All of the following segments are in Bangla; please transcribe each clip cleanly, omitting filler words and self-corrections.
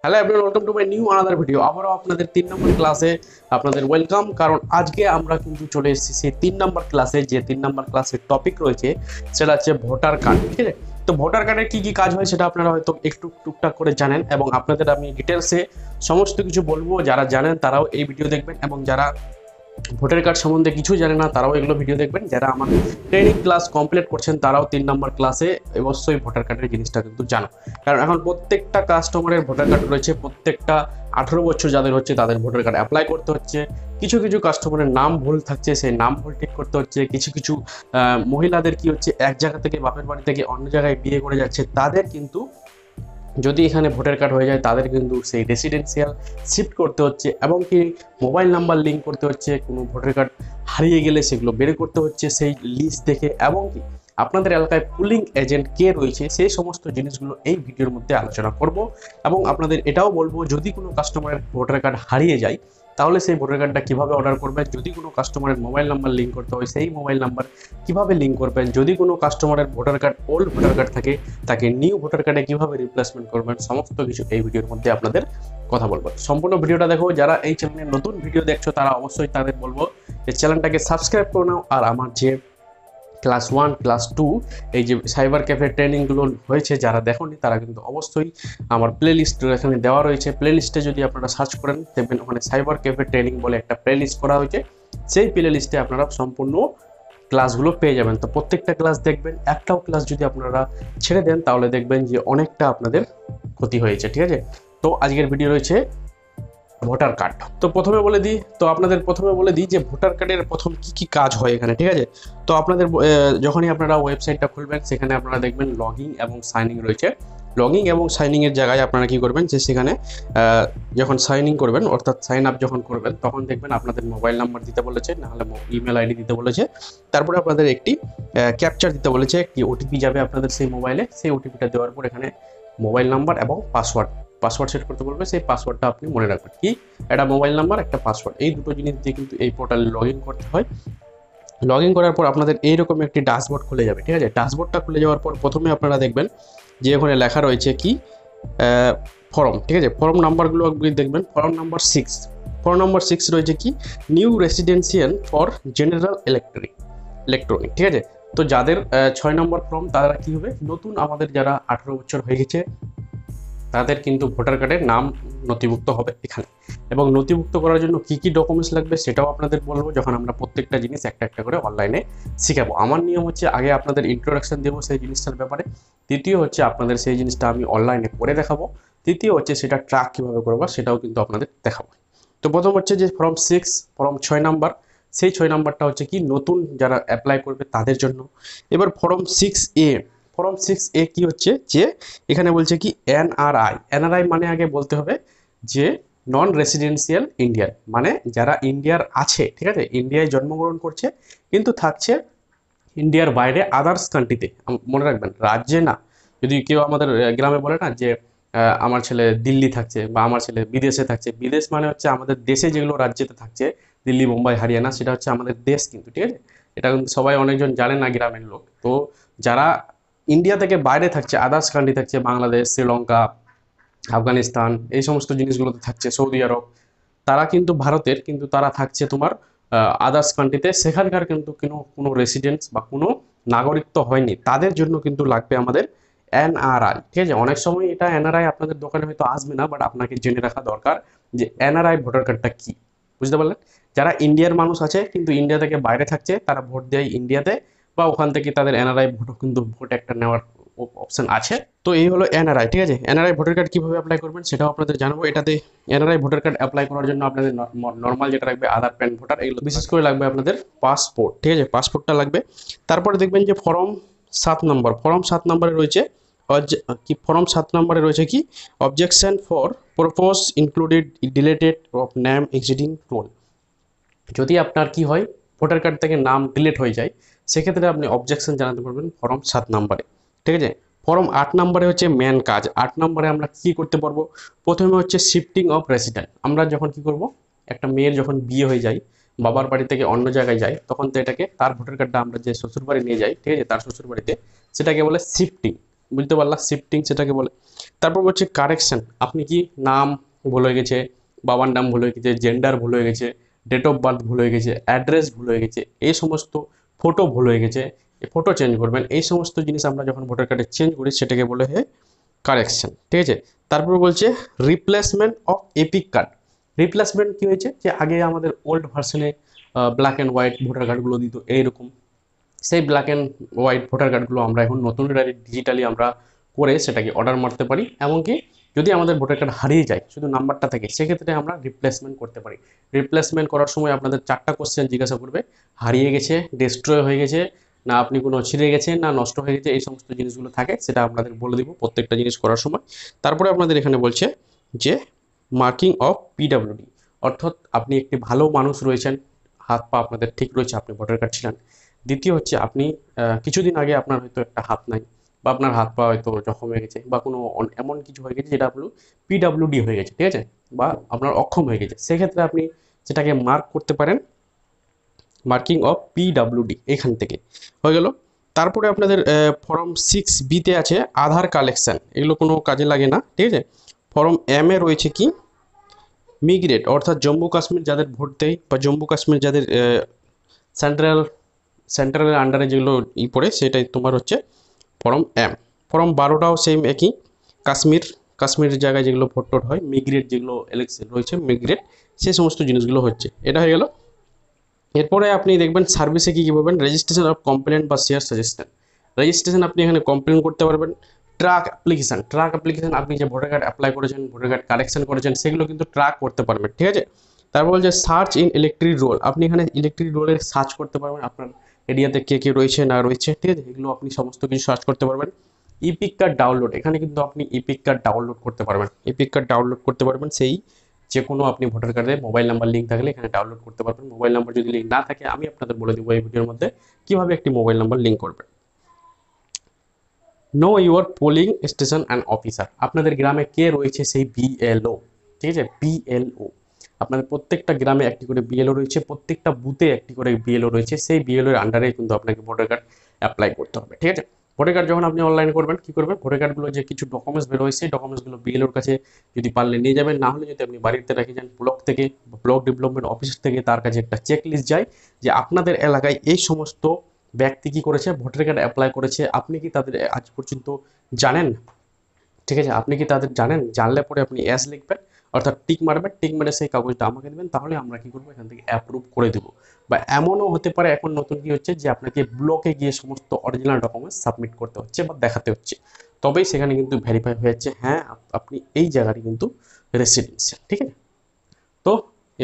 Hello everyone, welcome to my new another video. আবারও আপনাদের 3 নম্বর ক্লাসে আপনাদের ওয়েলকাম। কারণ আজকে আমরা কিন্তু চলে এসেছি সেই 3 নম্বর ক্লাসে। যে 3 নম্বর ক্লাসের টপিক রয়েছে সেটা হচ্ছে ভোটার কার্ড। ঠিক আছে, তো ভোটার কার্ডের কি কি কাজ হয় সেটা আপনারা হয়তো একটু টুকটাক করে জানেন, এবং আপনাদের আমি ডিটেলসে সমস্ত কিছু বলবো। যারা জানেন তারাও এই ভিডিও দেখবেন, এবং যারা ভোটার কার্ড সম্বন্ধে কিছু জানে না তারাও এগুলো ভিডিও দেখবেন। যারা আমার ট্রেনিং ক্লাস কমপ্লিট করছেন তারাও 3 নম্বর ক্লাসে অবশ্যই ভোটার কার্ডের জিনিসটা কিন্তু জানো। কারণ এখন প্রত্যেকটা কাস্টমারের ভোটার কার্ড রয়েছে, প্রত্যেকটা 18 বছর যাদের হচ্ছে তাদের ভোটার কার্ড অ্যাপ্লাই করতে হচ্ছে। কিছু কিছু কাস্টমারের নাম ভুল থাকছে, সেই নাম ভুল ঠিক করতে হচ্ছে। কিছু কিছু মহিলাদের কি হচ্ছে, এক জায়গা থেকে বাপের বাড়ি থেকে অন্য জায়গায় বিয়ে করে যাচ্ছে, তাদের কিন্তু যদি এখানে ভোটার কার্ড হয়ে যায় তাদের কিন্তু সেই রেসিডেন্সিয়াল শিফট করতে হচ্ছে, এবং কি মোবাইল নাম্বার লিঙ্ক করতে হচ্ছে। কোনো ভোটার কার্ড হারিয়ে গেলে সেগুলো বের করতে হচ্ছে সেই লিস্ট দেখে, এবং কি আপনাদের এলাকায় পুলিং এজেন্ট কে রয়েছে সেই সমস্ত জিনিসগুলো এই ভিডিওর মধ্যে আলোচনা করব। এবং আপনাদের এটাও বলবো, যদি কোনো কাস্টমারের ভোটার কার্ড হারিয়ে যায় তাহলে সেই ভোটার কার্ডটা কীভাবে অর্ডার করবেন। যদি কোনো কাস্টমারের মোবাইল নাম্বার লিঙ্ক করতে হয় সেই মোবাইল নাম্বার কীভাবে লিঙ্ক করবেন। যদি কোনো কাস্টমারের voter card old voter card থাকে তাকে নিউ ভোটার কার্ডে কীভাবে রিপ্লেসমেন্ট করবেন, সমস্ত কিছু এই ভিডিওর মধ্যে আপনাদের কথা বলবো। সম্পূর্ণ ভিডিওটা দেখো। যারা এই চ্যানেলে নতুন ভিডিও দেখছো তারা অবশ্যই তাদের বলবো যে চ্যানেলটাকে সাবস্ক্রাইব করে নাও। আর আমার যে ক্লাস 1 ক্লাস 2 এই যে সাইবার ক্যাফে ট্রেনিংগুলো হয়েছে, যারা দেখোনি তারা কিন্তু অবশ্যই আমার প্লে লিস্ট এখানে দেওয়া রয়েছে। প্লে লিস্টে যদি আপনারা সার্চ করেন দেখবেন ওখানে সাইবার ক্যাফে ট্রেনিং বলে একটা প্লে লিস্ট করা হয়েছে। সেই প্লে লিস্টে আপনারা সম্পূর্ণ ক্লাসগুলো পেয়ে যাবেন। তো প্রত্যেকটা ক্লাস দেখবেন। একটাও ক্লাস যদি আপনারা ছেড়ে দেন তাহলে দেখবেন যে অনেকটা আপনাদের ক্ষতি হয়েছে। ঠিক আছে, তো আজকের ভিডিও রয়েছে ভোটার কার্ড। তো প্রথমে বলে দিই, যে ভোটার কার্ডের প্রথম কি কি কাজ হয় এখানে। ঠিক আছে, তো আপনাদের যখনই আপনারা ওয়েবসাইটটা খুলবেন সেখানে আপনারা দেখবেন লগইন এবং সাইন ইন রয়েছে। লগইন এবং সাইনিং এর জায়গায় আপনারা কি করবেন, যে সেখানে যখন সাইন ইন করবেন অর্থাৎ সাইন আপ যখন করবেন তখন দেখবেন আপনাদের মোবাইল নাম্বার দিতে বলেছে, নাহলে ইমেল আইডি দিতে বলেছে। তারপরে আপনাদের একটি ক্যাপচার দিতে বলেছে, একটি ওটিপি যাবে আপনাদের সেই মোবাইলে। সেই ওটিপিটা দেওয়ার পর এখানে মোবাইল নাম্বার এবং পাসওয়ার্ড সেট করতে বলবে। সেই পাসওয়ার্ডটা আপনি মনে রাখবেন, কি একটা মোবাইল নাম্বার একটা পাসওয়ার্ড, এই দুটো জিনিস দিয়ে কিন্তু এই পোর্টালে লগ ইন করতে হয়। লগ ইন করার পর আপনাদের এইরকম একটি ড্যাশবোর্ড খুলে যাবে। ঠিক আছে, ড্যাশবোর্ডটা খুলে যাওয়ার পর প্রথমে আপনারা দেখবেন যে ওখানে লেখা রয়েছে কি ফর্ম। ঠিক আছে, ফর্ম নাম্বারগুলো দেখবেন। ফর্ম নাম্বার 6 রয়েছে কি new residential for general electronic. ঠিক আছে, তো যাদের 6 নম্বর ফর্ম তারা কি হবে, নতুন আমাদের যারা 18 বছর হয়ে গেছে তাদের কিন্তু ভোটার কার্ডের নাম নথিভুক্ত হবে এখানে। এবং নথিভুক্ত করার জন্য কি কি ডকুমেন্টস লাগবে সেটাও আপনাদের বলবো যখন আমরা প্রত্যেকটা জিনিস একটা একটা করে অনলাইনে শিখাবো। আমার নিয়ম হচ্ছে আগে আপনাদের ইন্ট্রোডাকশন দেবো সেই জিনিসটার ব্যাপারে, দ্বিতীয় হচ্ছে আপনাদের সেই জিনিসটা আমি অনলাইনে করে দেখাবো, তৃতীয় হচ্ছে সেটা ট্র্যাক কীভাবে করবো সেটাও কিন্তু আপনাদের দেখাবো। তো প্রথম হচ্ছে যে ফর্ম 6 নাম্বার, সেই 6 নাম্বারটা হচ্ছে কি নতুন যারা অ্যাপ্লাই করবে তাদের জন্য। এবার ফর্ম 6 এ কি হচ্ছে, যে এখানে বলছে কি এনআরআই মানে আগে বলতে হবে যে নন রেসিডেন্সিয়াল ইন্ডিয়ান, মানে যারা ইন্ডিয়ার আছে, ঠিক আছে, ইন্ডিয়ায় জন্মগ্রহণ করছে কিন্তু থাকছে ইন্ডিয়ার বাইরে আদার্স কান্ট্রিতে। মনে রাখবেন রাজ্যে না। যদি কেউ আমাদের গ্রামে বলে না যে আমার ছেলে দিল্লি থাকছে বা আমার ছেলে বিদেশে থাকছে, বিদেশ মানে হচ্ছে আমাদের দেশে যেগুলো রাজ্যেতে থাকছে, দিল্লি মুম্বাই হরিয়ানা, সেটা হচ্ছে আমাদের দেশ কিন্তু। ঠিক আছে, এটা কিন্তু সবাই অনেকজন জানে না গ্রামের লোক। তো যারা ইন্ডিয়া থেকে বাইরে থাকছে, আদার্স কান্ট্রি থাকছে, বাংলাদেশ, শ্রীলঙ্কা, আফগানিস্তান, এই সমস্ত জিনিসগুলোতে থাকছে, সৌদি আরব, তারা কিন্তু ভারতের, কিন্তু তারা থাকছে তোমার আদার্স কান্ট্রিতে, সেখানকার কিন্তু কোনো রেসিডেন্স বা কোনো নাগরিকত্ব হয়নি, তাদের জন্য কিন্তু লাগবে আমাদের এনআরআই। ঠিক আছে, অনেক সময় এটা এনআরআই আপনাদের দোকানে হয়তো আসবে না, বাট আপনাকে জেনে রাখা দরকার যে এনআরআই ভোটার কার্ডটা কি। বুঝতে পারলেন? যারা ইন্ডিয়ার মানুষ আছে কিন্তু ইন্ডিয়া থেকে বাইরে থাকছে, তারা ভোট দেয় ইন্ডিয়াতে, বা ওখান থেকে তাদের এনআরআই ভোটও কিন্তু ভোট একটা নেওয়ার অপশন আছে। তো এই হলো এনআরআই। ঠিক আছে, এনআরআই ভোটার কার্ড কীভাবে অ্যাপ্লাই করবেন সেটাও আপনাদের জানাবো। এটাতে এনআরআই ভোটার কার্ড অ্যাপ্লাই করার জন্য আপনাদের নর্মাল যেটা লাগবে আধার, প্যান, ভোটার, এগুলো বিশেষ করে লাগবে আপনাদের পাসপোর্ট। ঠিক আছে, পাসপোর্টটা লাগবে। তারপরে দেখবেন যে ফর্ম 7 নম্বরে রয়েছে কি objection for propose included deleted of name exceeding roll. যদি আপনার কি হয়, ভোটার কার্ড থেকে নাম ডিলিট হয়ে যায়, সেক্ষেত্রে আপনি অবজেকশন জানাতে পারবেন ফর্ম 7 নম্বরে। ঠিক আছে, ফর্ম 8 নম্বরে হচ্ছে মেন কাজ। 8 নম্বরে আমরা কি করতে পারবো, প্রথমে হচ্ছে শিফটিং অফ রেসিডেন্ট। আমরা যখন কি করব, একটা মেয়ের যখন বিয়ে হয়ে যায়, বাবার বাড়ি থেকে অন্য জায়গায় যায়, তখন তো এটাকে তার ভোটার কার্ডটা আমরা যে শ্বশুর বাড়ি নিয়ে যাই, ঠিক আছে, তার শ্বশুর বাড়িতে, সেটাকে বলে শিফটিং। বুঝতে পারলা, শিফটিং সেটাকে বলে। তারপর হচ্ছে কারেকশন, আপনি কি নাম ভুল হয়ে গেছে, বাবার নাম ভুল হয়ে গেছে, জেন্ডার ভুল হয়ে গেছে, ডেট অফ বার্থ ভুল হয়ে গেছে, অ্যাড্রেস ভুল হয়ে গেছে, এই সমস্ত, ফটো ভুল হয়ে গেছে, ফটো চেঞ্জ করবেন, এই সমস্ত জিনিস আমরা যখন ভোটার কার্ডে চেঞ্জ করি সেটাকে বলে হয় কারেকশন, ঠিক আছে। তারপর বলছে replacement of epic card. Replacement কি হয়েছে, যে আগে আমাদের ওল্ড ভার্সনে ব্ল্যাক অ্যান্ড হোয়াইট ভোটার কার্ডগুলো দিত এইরকম, সেই ব্ল্যাক অ্যান্ড হোয়াইট ভোটার কার্ডগুলো আমরা এখন নতুন ডিজিটালি আমরা করে সেটাকে অর্ডার মারতে পারি। এমনকি যদি আমাদের ভোটার কার্ড হারিয়ে যায়, শুধু নাম্বারটা থাকে, সেক্ষেত্রে আমরা রিপ্লেসমেন্ট করতে পারি। রিপ্লেসমেন্ট করার সময় আপনাদের 4টা কোশ্চেন জিজ্ঞাসা করবে, হারিয়ে গেছে, ডিস্ট্রয় হয়ে গেছে, না আপনি কোনো ছিঁড়ে গেছে, না নষ্ট হয়ে গেছে, এই সমস্ত জিনিসগুলো থাকে, সেটা আপনাদের বলে দিব প্রত্যেকটা জিনিস করার সময়। তারপরে আপনাদের এখানে বলছে যে মার্কিং অফ পিডাব্লিউডি, অর্থাৎ আপনি একটি ভালো মানুষ রয়েছেন, হাত পা আপনাদের ঠিক রয়েছে, আপনি ভোটার কার্ড ছিলেন। দ্বিতীয় হচ্ছে আপনি কিছুদিন আগে আপনার হয়তো একটা হাত নাই, বা আপনার হাত পা হয়তো জখম হয়ে গেছে, বা কোনো এমন কিছু হয়ে গেছে যেটা আপনার পিডাব্লিউডি হয়ে গেছে, ঠিক আছে, বা আপনার অক্ষম হয়ে গেছে, সেক্ষেত্রে আপনি সেটাকে মার্ক করতে পারেন মার্কিং অফ পিডাব্লিউডি, এখান থেকে হয়ে গেল। তারপরে আপনাদের ফর্ম 6B-তে আছে আধার কালেকশন, এগুলো কোনো কাজে লাগে না, ঠিক আছে। ফর্ম M-এ রয়েছে কি মিগ্রেট, অর্থাৎ জম্মু কাশ্মীর যাদের ভোট দেয়, বা জম্মু কাশ্মীর যাদের সেন্ট্রালের আন্ডারে যেগুলো পড়ে, সেটাই তোমার হচ্ছে ফর্ম M। ফর্ম 12টাও সেম একই, কাশ্মীরের জায়গায় যেগুলো ভোট টোট হয়, মিগ্রেট যেগুলো ইলেকশন রয়েছে, মিগ্রেট সেই সমস্ত জিনিসগুলো হচ্ছে, এটা হয়ে গেল। এরপরে আপনি দেখবেন সার্ভিসে কী কী পাবেন, রেজিস্ট্রেশন অফ কমপ্লেন বা শেয়ার সাজেশন। রেজিস্ট্রেশন আপনি এখানে কমপ্লেন করতে পারবেন। ট্র্যাক অ্যাপ্লিকেশন, আপনি যে ভোটার কার্ড অ্যাপ্লাই করেছেন, ভোটার কার্ড কারেকশন করেছেন, সেগুলো কিন্তু ট্র্যাক করতে পারবেন, ঠিক আছে। তারপর বলছে সার্চ ইন ইলেকট্রিক রোল, আপনি এখানে ইলেকট্রিক রোলের সার্চ করতে পারবেন, আপনার এরিয়াতে কে কে রয়েছে না রয়েছে, ঠিক আছে, এগুলো আপনি সমস্ত কিছু সার্চ করতে পারবেন। ইপিক কার্ড ডাউনলোড, এখানে কিন্তু আপনি ইপিক কার্ড ডাউনলোড করতে পারবেন, সেই যে কোনো আপনি ভোটার কার্ডে মোবাইল নাম্বার লিঙ্ক থাকলে এখানে ডাউনলোড করতে পারবেন। মোবাইল নাম্বার যদি লিঙ্ক না থাকে, আমি আপনাদের বলে দেবো এই ভিডিওর মধ্যে কিভাবে একটি মোবাইল নাম্বার লিঙ্ক করবেন। No your polling station and officer, আপনাদের গ্রামে কে রয়েছে সেই বিএলও, ঠিক আছে, বিএলও, আপনাদের প্রত্যেকটা গ্রামে একটি করে বিএলও রয়েছে, প্রত্যেকটা বুথে একটি করে বিএলও রয়েছে, সেই বিএলও এর আন্ডারে কিন্তু আপনাকে ভোটার কার্ড অ্যাপ্লাই করতে হবে, ঠিক আছে। ভোটার কার্ড যখন আপনি অনলাইন করবেন, কি করবেন, ভোটার কার্ডগুলো যে কিছু ডকুমেন্টস বের হয়, সেই ডকুমেন্টসগুলো বিএলওর কাছে যদি পারলে নিয়ে যাবেন, না হলে যদি আপনি বাড়িতে রেখে যান, ব্লক থেকে, ব্লক ডেভেলপমেন্ট অফিস থেকে তার কাছে একটা চেক লিস্ট যায় যে আপনাদের এলাকায় এই সমস্ত ব্যক্তি কি করেছে, ভোটার কার্ড অ্যাপ্লাই করেছে, আপনি কি তাদের আজ পর্যন্ত জানেন, ঠিক আছে, আপনি কি তাদের জানেন, জানলে পরে আপনি এস লিখবেন, অর্থাৎ টিক মারবেন, টিক মেরে সেই কাগজটা আমাকে দেবেন, তাহলে আমরা কি করবো, এখান থেকে অ্যাপ্রুভ করে দেবো। বা এমনও হতে পারে এখন নতুন কি হচ্ছে, যে আপনাকে ব্লকে গিয়ে সমস্ত অরিজিনাল ডকুমেন্টস সাবমিট করতে হচ্ছে বা দেখাতে হচ্ছে, তবেই সেখানে কিন্তু ভেরিফাই হয়ে যাচ্ছে, হ্যাঁ আপনি এই জায়গারই কিন্তু রেসিডেন্সিয়াল, ঠিক আছে। তো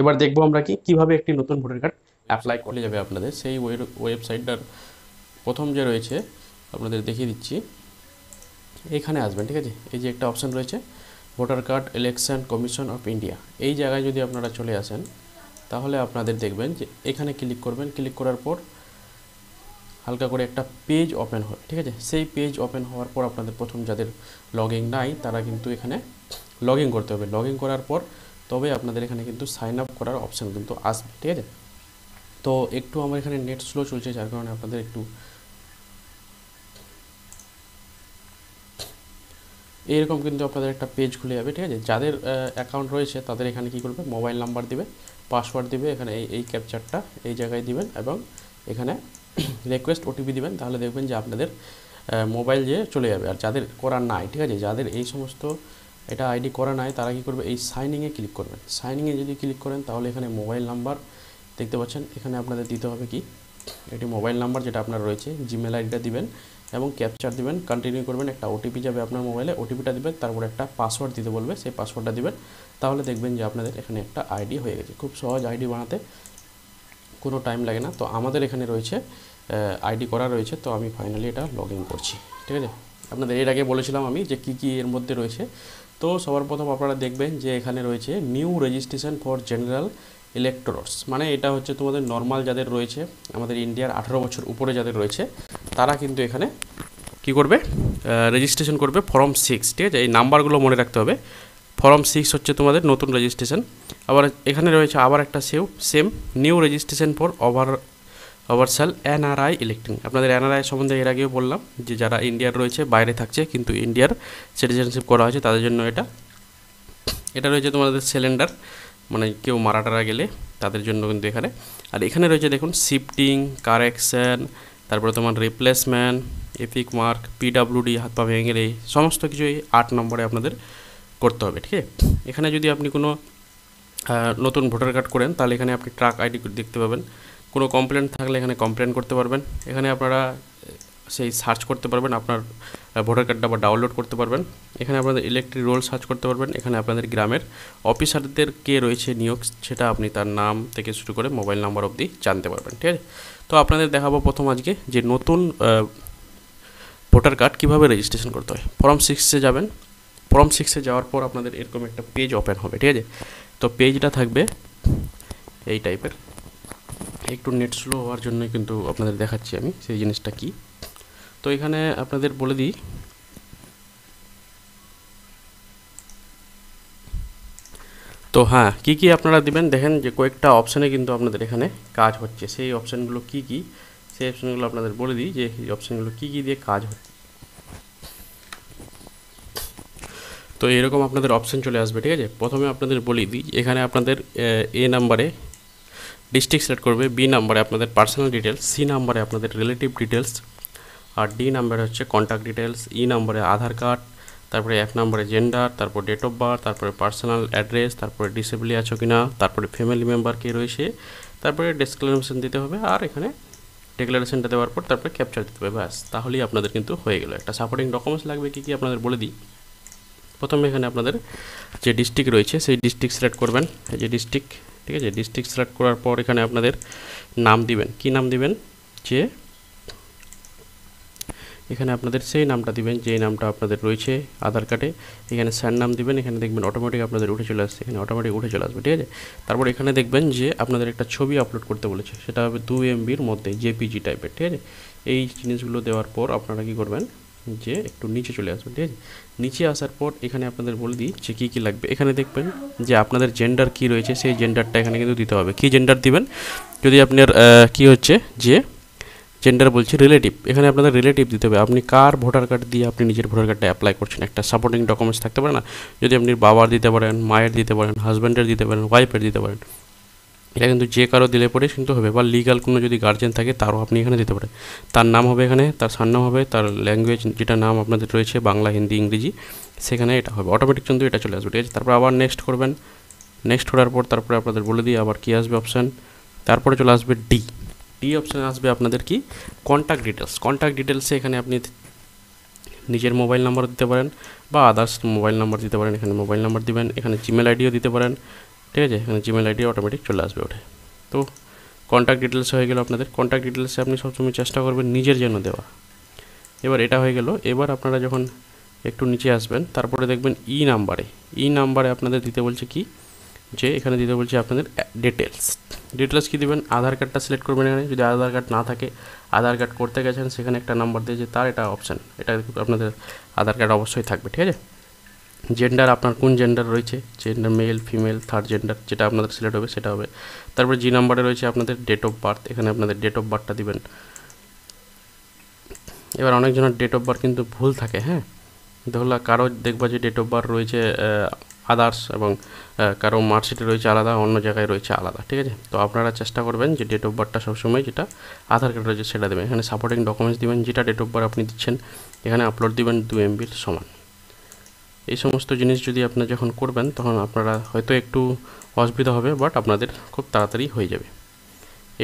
এবার দেখবো আমরা কিভাবে একটি নতুন ভোটার কার্ড অ্যাপ্লাই করে যাবে আপনাদের সেই ওয়েবসাইটটার প্রথম যে রয়েছে, আপনাদের দেখিয়ে দিচ্ছি, এখানে আসবেন, ঠিক আছে, এই যে একটা অপশান রয়েছে voter card election commission of India, এই জায়গায় যদি আপনারা চলে আসেন, তাহলে আপনাদের দেখবেন যে এখানে ক্লিক করবেন, ক্লিক করার পর হালকা করে একটা পেজ ওপেন হয়, ঠিক আছে, সেই পেজ ওপেন হওয়ার পর আপনাদের প্রথম যাদের লগ ইন নাই তারা কিন্তু এখানে লগ ইন করতে হবে, লগ ইন করার পর তবে আপনাদের এখানে কিন্তু সাইন আপ করার অপশান কিন্তু আসবে, ঠিক আছে। তো একটু আমার এখানে নেট স্লো চলছে, যার কারণে আপনাদের একটু এরকম কিন্তু আপনাদের একটা পেজ খুলে যাবে, ঠিক আছে। যাদের অ্যাকাউন্ট রয়েছে তাদের এখানে কি করবে, মোবাইল নাম্বার দিবে, পাসওয়ার্ড দিবে, এখানে এই ক্যাপচারটা এই জায়গায় দিবেন, এবং এখানে রিকোয়েস্ট ওটিপি দিবেন, তাহলে দেখবেন যে আপনাদের মোবাইল যে চলে যাবে। আর যাদের করা নাই, ঠিক আছে, যাদের এই সমস্ত এটা আইডি করা নাই, তারা কি করবে, এই সাইনিংয়ে ক্লিক করবেন। সাইনিংয়ে যদি ক্লিক করেন, তাহলে এখানে মোবাইল নাম্বার দেখতে পাচ্ছেন, এখানে আপনাদের দিতে হবে কি, এটি মোবাইল নাম্বার যেটা আপনার রয়েছে, জিমেল আইডিটা দিবেন এবং ক্যাপচার দিবেন, কন্টিনিউ করবেন, একটা ওটিপি যাবে আপনার মোবাইলে, ওটিপিটা দিবেন, তারপরে একটা পাসওয়ার্ড দিতে বলবে, সেই পাসওয়ার্ডটা দিবেন, তাহলে দেখবেন যে আপনাদের এখানে একটা আইডি হয়ে গেছে। খুব সহজ আইডি বানাতে, কোনো টাইম লাগে না। তো আমাদের এখানে রয়েছে আইডি করা রয়েছে, তো আমি ফাইনালি এটা লগ ইন করছি, ঠিক আছে। আপনাদের এর আগে বলেছিলাম আমি যে কী এর মধ্যে রয়েছে। তো সবার প্রথম আপনারা দেখবেন যে এখানে রয়েছে new registration for general electors, মানে এটা হচ্ছে তোমাদের নর্মাল যাদের রয়েছে, আমাদের ইন্ডিয়ার 18 বছর উপরে যাদের রয়েছে, তারা কিন্তু এখানে কি করবে, রেজিস্ট্রেশন করবে ফর্ম 6, ঠিক আছে, এই নাম্বারগুলো মনে রাখতে হবে। ফর্ম 6 হচ্ছে তোমাদের নতুন রেজিস্ট্রেশন। আবার এখানে রয়েছে আবার একটা same new registration for overseas NRI electing. আপনাদের এনআরআই সম্বন্ধে এর আগেও বললাম যে যারা ইন্ডিয়ার রয়েছে, বাইরে থাকছে কিন্তু ইন্ডিয়ার সিটিজেনশিপ করা হয়েছে তাদের জন্য এটা রয়েছে তোমাদের সিলিন্ডার, মানে কেউ মারা টারা গেলে তাদের জন্য কিন্তু এখানে। আর এখানে রয়েছে দেখুন শিফটিং, কারেকশন, তারপরে তোমার রিপ্লেসমেন্ট, এপিক মার্ক, পিডাব্লিউডি, হাত পা ভেঙে গেলে সমস্ত কিছুই 8 নম্বরে আপনাদের করতে হবে। ঠিক আছে, এখানে যদি আপনি কোনো নতুন ভোটার কার্ড করেন তাহলে এখানে আপনি ট্রাক আইডি দেখতে পাবেন। কোনো কমপ্লেন থাকলে এখানে কমপ্লেন করতে পারবেন। এখানে আপনারা সেই সার্চ করতে পারবেন, আপনার ভোটার কার্ডটা বা ডাউনলোড করতে পারবেন। এখানে আপনাদের ইলেকট্রিক রোল সার্চ করতে পারবেন। এখানে আপনাদের গ্রামের অফিসারদের কে রয়েছে নিয়োগ, সেটা আপনি তার নাম থেকে শুরু করে মোবাইল নাম্বার অবধি জানতে পারবেন। ঠিক আছে, তো আপনাদের দেখাবো প্রথম আজকে যে নতুন ভোটার কার্ড কীভাবে রেজিস্ট্রেশন করতে হয়। ফর্ম 6-এ যাবেন। ফর্ম 6-এ যাওয়ার পর আপনাদের এরকম একটা পেজ ওপেন হবে। ঠিক আছে, তো পেজটা থাকবে এই টাইপের। একটু নেট স্লো হওয়ার জন্যই কিন্তু আপনাদের দেখাচ্ছি আমি সেই জিনিসটা কি। তো এখানে আপনাদের বলে দিই, তো হ্যাঁ কী কী আপনারা দিবেন দেখেন যে কয়েকটা অপশানে কিন্তু আপনাদের এখানে কাজ হচ্ছে। সেই অপশানগুলো কি কি, সেই অপশানগুলো আপনাদের বলে দিই যে এই অপশানগুলো কী কী দিয়ে কাজ হচ্ছে। তো এরকম আপনাদের অপশান চলে আসবে। ঠিক আছে, প্রথমে আপনাদের বলে দিই এখানে আপনাদের এ নাম্বারে ডিস্ট্রিক্ট সিলেক্ট করবে, বি নাম্বারে আপনাদের পার্সোনাল ডিটেলস, সি নাম্বারে আপনাদের রিলেটিভ ডিটেলস, আর ডি নাম্বারে হচ্ছে কন্ট্যাক্ট ডিটেলস, ই নাম্বারে আধার কার্ড, তারপরে এক নম্বরে জেন্ডার, তারপর ডেট অফ বার্থ, তারপরে পার্সোনাল অ্যাড্রেস, তারপরে ডিসেবলি আছো কিনা, তারপরে ফ্যামিলি মেম্বার কে রয়েছে, তারপরে ডিসক্লেমেশন দিতে হবে। আর এখানে ডিক্লারেশনটা দেওয়ার পর তারপরে ক্যাপচার দিতে হবে। ব্যাস, তাহলেই আপনাদের কিন্তু হয়ে গেল। একটা সাপোর্টিং ডকুমেন্টস লাগবে কী কী আপনাদের বলে দিই। প্রথমে এখানে আপনাদের যে ডিস্ট্রিক্ট রয়েছে সেই ডিস্ট্রিক্ট সিলেক্ট করবেন, এই যে ডিস্ট্রিক্ট। ঠিক আছে, ডিস্ট্রিক্ট সিলেক্ট করার পর এখানে আপনাদের নাম দিবেন। কি নাম দিবেন, যে এখানে আপনাদের সেই নামটা দিবেন যেই নামটা আপনাদের রয়েছে আধার কার্ডে। এখানে স্যার নাম দিবেন, এখানে দেখবেন অটোমেটিক আপনাদের উঠে চলে আসছে, এখানে অটোমেটিক উঠে চলে আসবে। ঠিক আছে, তারপর এখানে দেখবেন যে আপনাদের একটা ছবি আপলোড করতে বলেছে, সেটা হবে 2 MBর মধ্যে, জেপিজি টাইপের। ঠিক আছে, এই জিনিসগুলো দেওয়ার পর আপনারা কী করবেন যে একটু নিচে চলে আসবেন। ঠিক আছে, নিচে আসার পর এখানে আপনাদের বলে দিই যে কী কী লাগবে। এখানে দেখবেন যে আপনাদের জেন্ডার কী রয়েছে সেই জেন্ডারটা এখানে কিন্তু দিতে হবে। কী জেন্ডার দিবেন, যদি আপনার কী হচ্ছে যে জেন্ডার বলছি রিলেটিভ, এখানে আপনাদের রিলেটিভ দিতে হবে। আপনি কার ভোটার কার্ড দিয়ে আপনি নিজের ভোটার কার্ডটা অ্যাপ্লাই করছেন, একটা সাপোর্টিং ডকুমেন্টস থাকতে পারে না, যদি আপনি বাবার দিতে পারেন, মায়ের দিতে পারেন, হাজব্যান্ডের দিতে পারেন, ওয়াইফের দিতে পারেন, এটা কিন্তু যে কারো দিলে পরে কিন্তু হবে। বা লিগাল কোনো যদি গার্জেন থাকে তারও আপনি এখানে দিতে পারেন। তার নাম হবে এখানে, তার সারনাম হবে, তার ল্যাঙ্গুয়েজ যেটা নাম আপনাদের রয়েছে বাংলা, হিন্দি, ইংরেজি, সেখানে এটা হবে অটোমেটিক, কিন্তু এটা চলে আসবে। ঠিক আছে, তারপর আবার নেক্সট করবেন। নেক্সট করার পর তারপরে আপনাদের বলে দিই আবার কী আসবে অপশান, তারপরে চলে আসবে ডি অপশানে আসবে আপনাদের কি কন্ট্যাক্ট ডিটেলস। কন্ট্যাক্ট ডিটেলসে এখানে আপনি নিজের মোবাইল নাম্বার দিতে পারেন বা আদার্স মোবাইল নাম্বার দিতে পারেন। এখানে মোবাইল নাম্বার দিবেন, এখানে জিমেল আইডিও দিতে পারেন। ঠিক আছে, এখানে জিমেল আইডি অটোমেটিক চলে আসবে ওঠে। তো কন্ট্যাক্ট ডিটেলস হয়ে গেল আপনাদের। কন্ট্যাক্ট ডিটেলসে আপনি সবসময় চেষ্টা করবেন নিজের জন্য দেওয়া। এবার এটা হয়ে গেল। এবার আপনারা যখন একটু নিচে আসবেন তারপরে দেখবেন ই নাম্বারে আপনাদের দিতে বলছে কি, যে এখানে দিতে বলছে আপনাদের ডিটেলস কী দেবেন, আধার কার্ডটা সিলেক্ট করবেন। এখানে যদি আধার কার্ড না থাকে, আধার কার্ড করতে গেছেন সেখানে একটা নাম্বার দিয়েছে তার, এটা অপশান, এটা আপনাদের আধার কার্ড অবশ্যই থাকবে। ঠিক আছে, জেন্ডার আপনার কোন জেন্ডার রয়েছে, gender mail, female, third gender যেটা আপনাদের সিলেক্ট হবে সেটা হবে। তারপরে জি নাম্বারে রয়েছে আপনাদের ডেট অফ বার্থ, এখানে আপনাদের ডেট অফ বার্থটা দিবেন। এবার অনেকজনের ডেট অফ বার্থ কিন্তু ভুল থাকে। হ্যাঁ, ধরলা কারো দেখবা যে ডেট অফ বার্থ রয়েছে আদার্স এবং কারো মার্কশিটে রয়েছে আলাদা, অন্য জায়গায় রয়েছে আলাদা। ঠিক আছে, তো আপনারা চেষ্টা করবেন যে ডেট অফ বার্থটা সবসময় যেটা আধার কার্ড রয়েছে সেটা দেবেন। এখানে সাপোর্টিং ডকুমেন্টস দিবেন, যেটা ডেট অফ বার্থ আপনি দিচ্ছেন এখানে আপলোড দিবেন 2 MBর সমান। এই সমস্ত জিনিস যদি আপনারা যখন করবেন তখন আপনারা হয়তো একটু অসুবিধা হবে, বাট আপনাদের খুব তাড়াতাড়ি হয়ে যাবে।